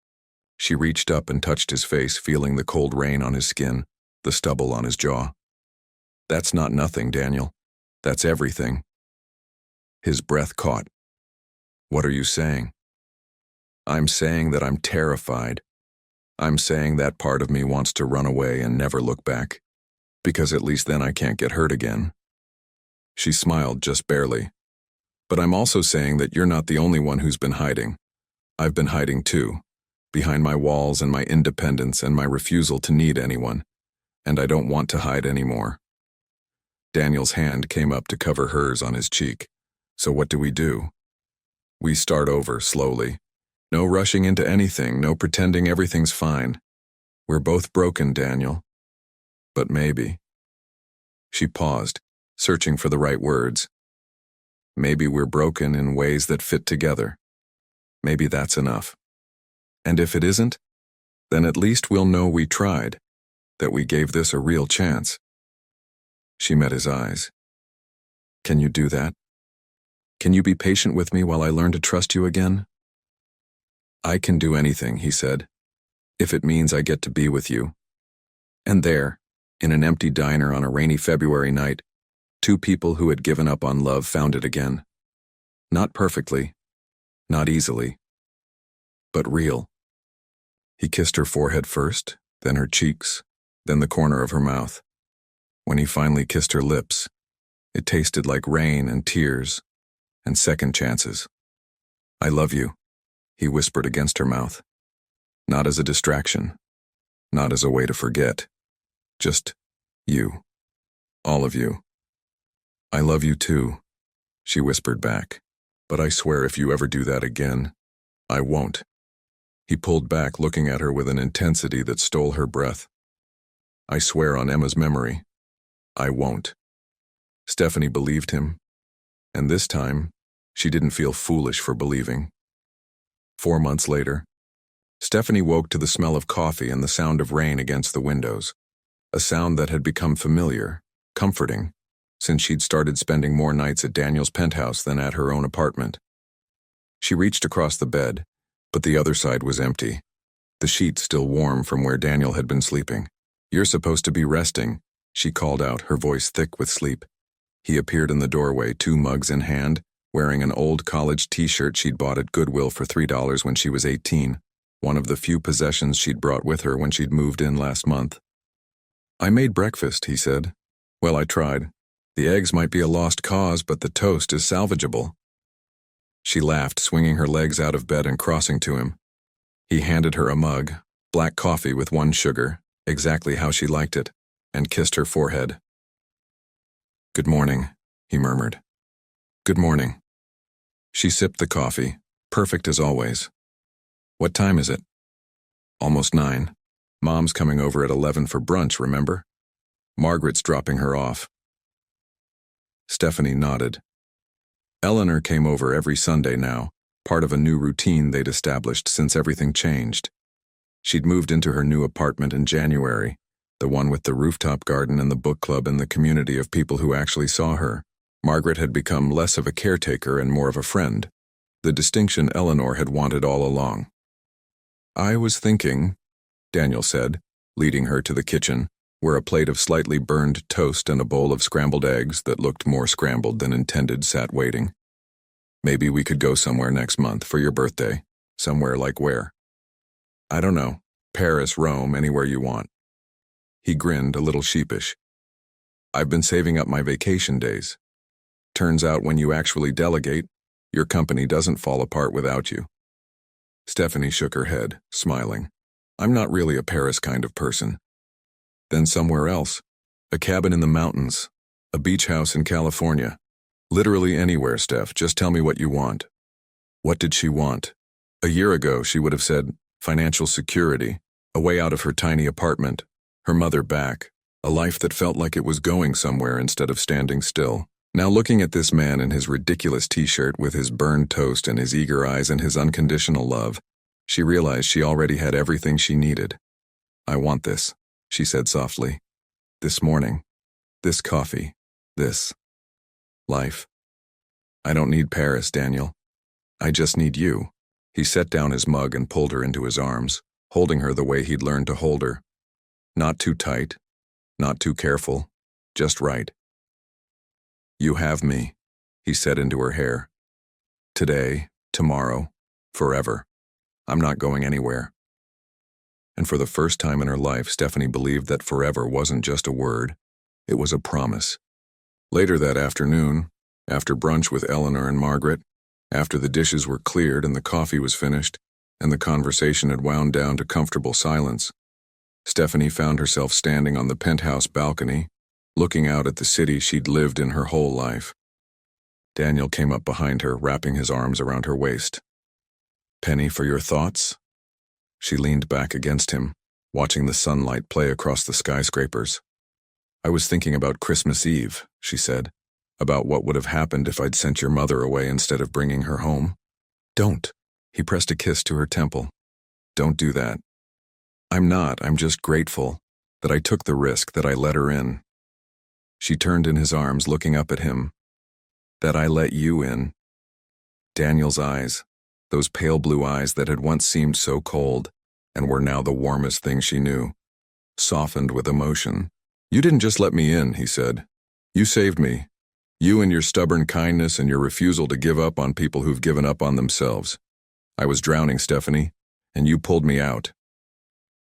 Speaker 1: She reached up and touched his face, feeling the cold rain on his skin, the stubble on his jaw. "That's not nothing, Daniel. That's everything." His breath caught. "What are you saying?" "I'm saying that I'm terrified. I'm saying that part of me wants to run away and never look back. Because at least then I can't get hurt again." She smiled just barely. "But I'm also saying that you're not the only one who's been hiding. I've been hiding too, behind my walls and my independence and my refusal to need anyone. And I don't want to hide anymore." Daniel's hand came up to cover hers on his cheek. "So what do? We start over slowly. No rushing into anything, no pretending everything's fine. We're both broken, Daniel. But maybe..." She paused, searching for the right words. "Maybe we're broken in ways that fit together. Maybe that's enough. And if it isn't, then at least we'll know we tried, that we gave this a real chance." She met his eyes. "Can you do that? Can you be patient with me while I learn to trust you again?" "I can do anything," he said, "if it means I get to be with you." And there, in an empty diner on a rainy February night, two people who had given up on love found it again. Not perfectly, not easily, but real. He kissed her forehead first, then her cheeks, then the corner of her mouth. When he finally kissed her lips, it tasted like rain and tears and second chances. "I love you," he whispered against her mouth. Not as a distraction, not as a way to forget. Just you. All of you. "I love you too," she whispered back. "But I swear if you ever do that again, I won't." He pulled back, looking at her with an intensity that stole her breath. "I swear on Emma's memory, I won't." Stephanie believed him, and this time, she didn't feel foolish for believing. 4 months later, Stephanie woke to the smell of coffee and the sound of rain against the windows, a sound that had become familiar, comforting, since she'd started spending more nights at Daniel's penthouse than at her own apartment. She reached across the bed, but the other side was empty, the sheets still warm from where Daniel had been sleeping. "You're supposed to be resting," she called out, her voice thick with sleep. He appeared in the doorway, 2 mugs in hand, wearing an old college t-shirt she'd bought at Goodwill for $3 when she was 18, one of the few possessions she'd brought with her when she'd moved in last month. "I made breakfast," he said. "Well, I tried. The eggs might be a lost cause, but the toast is salvageable." She laughed, swinging her legs out of bed and crossing to him. He handed her a mug, black coffee with 1 sugar, exactly how she liked it, and kissed her forehead. "Good morning," he murmured. "Good morning." She sipped the coffee, perfect as always. "What time is it?" "Almost 9. Mom's coming over at 11 for brunch, remember? Margaret's dropping her off." Stephanie nodded. Eleanor came over every Sunday now, part of a new routine they'd established since everything changed. She'd moved into her new apartment in January, the one with the rooftop garden and the book club and the community of people who actually saw her. Margaret had become less of a caretaker and more of a friend. the distinction Eleanor had wanted all along. "I was thinking," Daniel said, leading her to the kitchen, where a plate of slightly burned toast and a bowl of scrambled eggs that looked more scrambled than intended sat waiting. "Maybe we could go somewhere next month for your birthday. Somewhere like where?" "I don't know. Paris, Rome, anywhere you want." He grinned, a little sheepish. "I've been saving up my vacation days. Turns out when you actually delegate, your company doesn't fall apart without you." Stephanie shook her head, smiling. "I'm not really a Paris kind of person." "Then somewhere else. A cabin in the mountains. A beach house in California. Literally anywhere, Steph. Just tell me what you want." What did she want? A year ago, she would have said financial security, a way out of her tiny apartment, her mother back, a life that felt like it was going somewhere instead of standing still. Now looking at this man in his ridiculous t-shirt with his burned toast and his eager eyes and his unconditional love, she realized she already had everything she needed. "I want this," she said softly. "This morning. This coffee. This life. I don't need Paris, Daniel. I just need you." He set down his mug and pulled her into his arms, holding her the way he'd learned to hold her. Not too tight, not too careful, just right. "You have me," he said into her hair. "Today, tomorrow, forever. I'm not going anywhere." And for the first time in her life, Stephanie believed that forever wasn't just a word, it was a promise. Later that afternoon, after brunch with Eleanor and Margaret, after the dishes were cleared and the coffee was finished, and the conversation had wound down to comfortable silence, Stephanie found herself standing on the penthouse balcony, looking out at the city she'd lived in her whole life. Daniel came up behind her, wrapping his arms around her waist. "Penny, for your thoughts?" She leaned back against him, watching the sunlight play across the skyscrapers. "I was thinking about Christmas Eve," she said, "about what would have happened if I'd sent your mother away instead of bringing her home." "Don't." He pressed a kiss to her temple. "Don't do that." I'm just grateful that I took the risk, that I let her in." She turned in his arms, looking up at him. "That I let you in." Daniel's eyes, those pale blue eyes that had once seemed so cold and were now the warmest thing she knew, softened with emotion. "You didn't just let me in," he said. "You saved me. You and your stubborn kindness and your refusal to give up on people who've given up on themselves. I was drowning, Stephanie, and you pulled me out.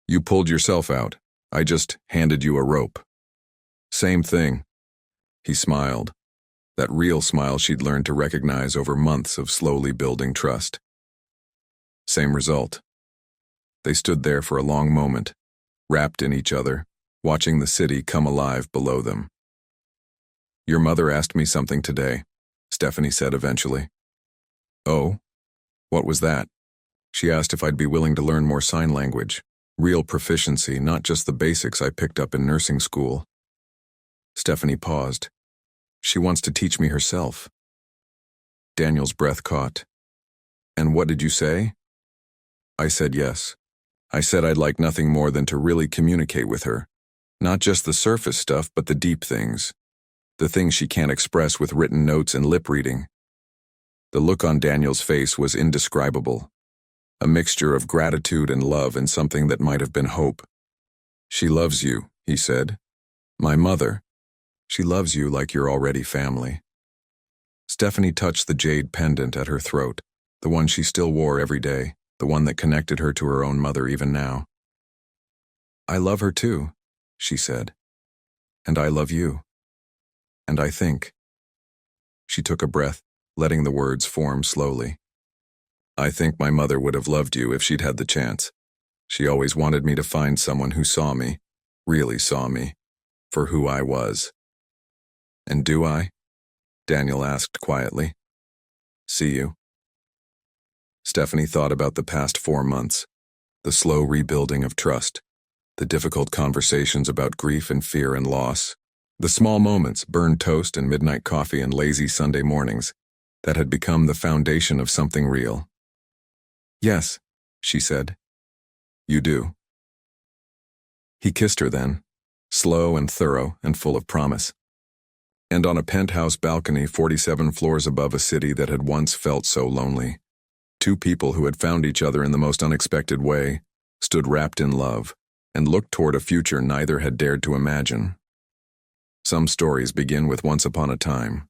Speaker 1: You pulled yourself out. I just handed you a rope." "Same thing." He smiled, that real smile she'd learned to recognize over months of slowly building trust. Same result. They stood there for a long moment, wrapped in each other, watching the city come alive below them. "Your mother asked me something today," Stephanie said eventually. "Oh? What was that?" "She asked if I'd be willing to learn more sign language. Real proficiency, not just the basics I picked up in nursing school." Stephanie paused. "She wants to teach me herself." Daniel's breath caught. "And what did you say?" "I said yes. I said I'd like nothing more than to really communicate with her. Not just the surface stuff, but the deep things. The things she can't express with written notes and lip reading." The look on Daniel's face was indescribable. A mixture of gratitude and love and something that might have been hope. "She loves you," he said. "My mother. She loves you like you're already family." Stephanie touched the jade pendant at her throat, the one she still wore every day, the one that connected her to her own mother even now. "I love her too," she said. "And I love you. And I think." She took a breath, letting the words form slowly. "I think my mother would have loved you if she'd had the chance. She always wanted me to find someone who saw me, really saw me, for who I was." "And do I?" Daniel asked quietly. "See you?" Stephanie thought about the past 4 months, the slow rebuilding of trust, the difficult conversations about grief and fear and loss, the small moments, burned toast and midnight coffee and lazy Sunday mornings, that had become the foundation of something real. "Yes," she said. "You do." He kissed her then, slow and thorough and full of promise. And on a penthouse balcony 47 floors above a city that had once felt so lonely, Two people who had found each other in the most unexpected way, stood wrapped in love, and looked toward a future neither had dared to imagine. Some stories begin with once upon a time.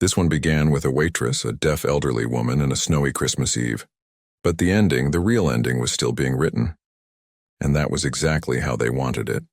Speaker 1: This one began with a waitress, a deaf elderly woman, and a snowy Christmas Eve. But the ending, the real ending, was still being written. And that was exactly how they wanted it.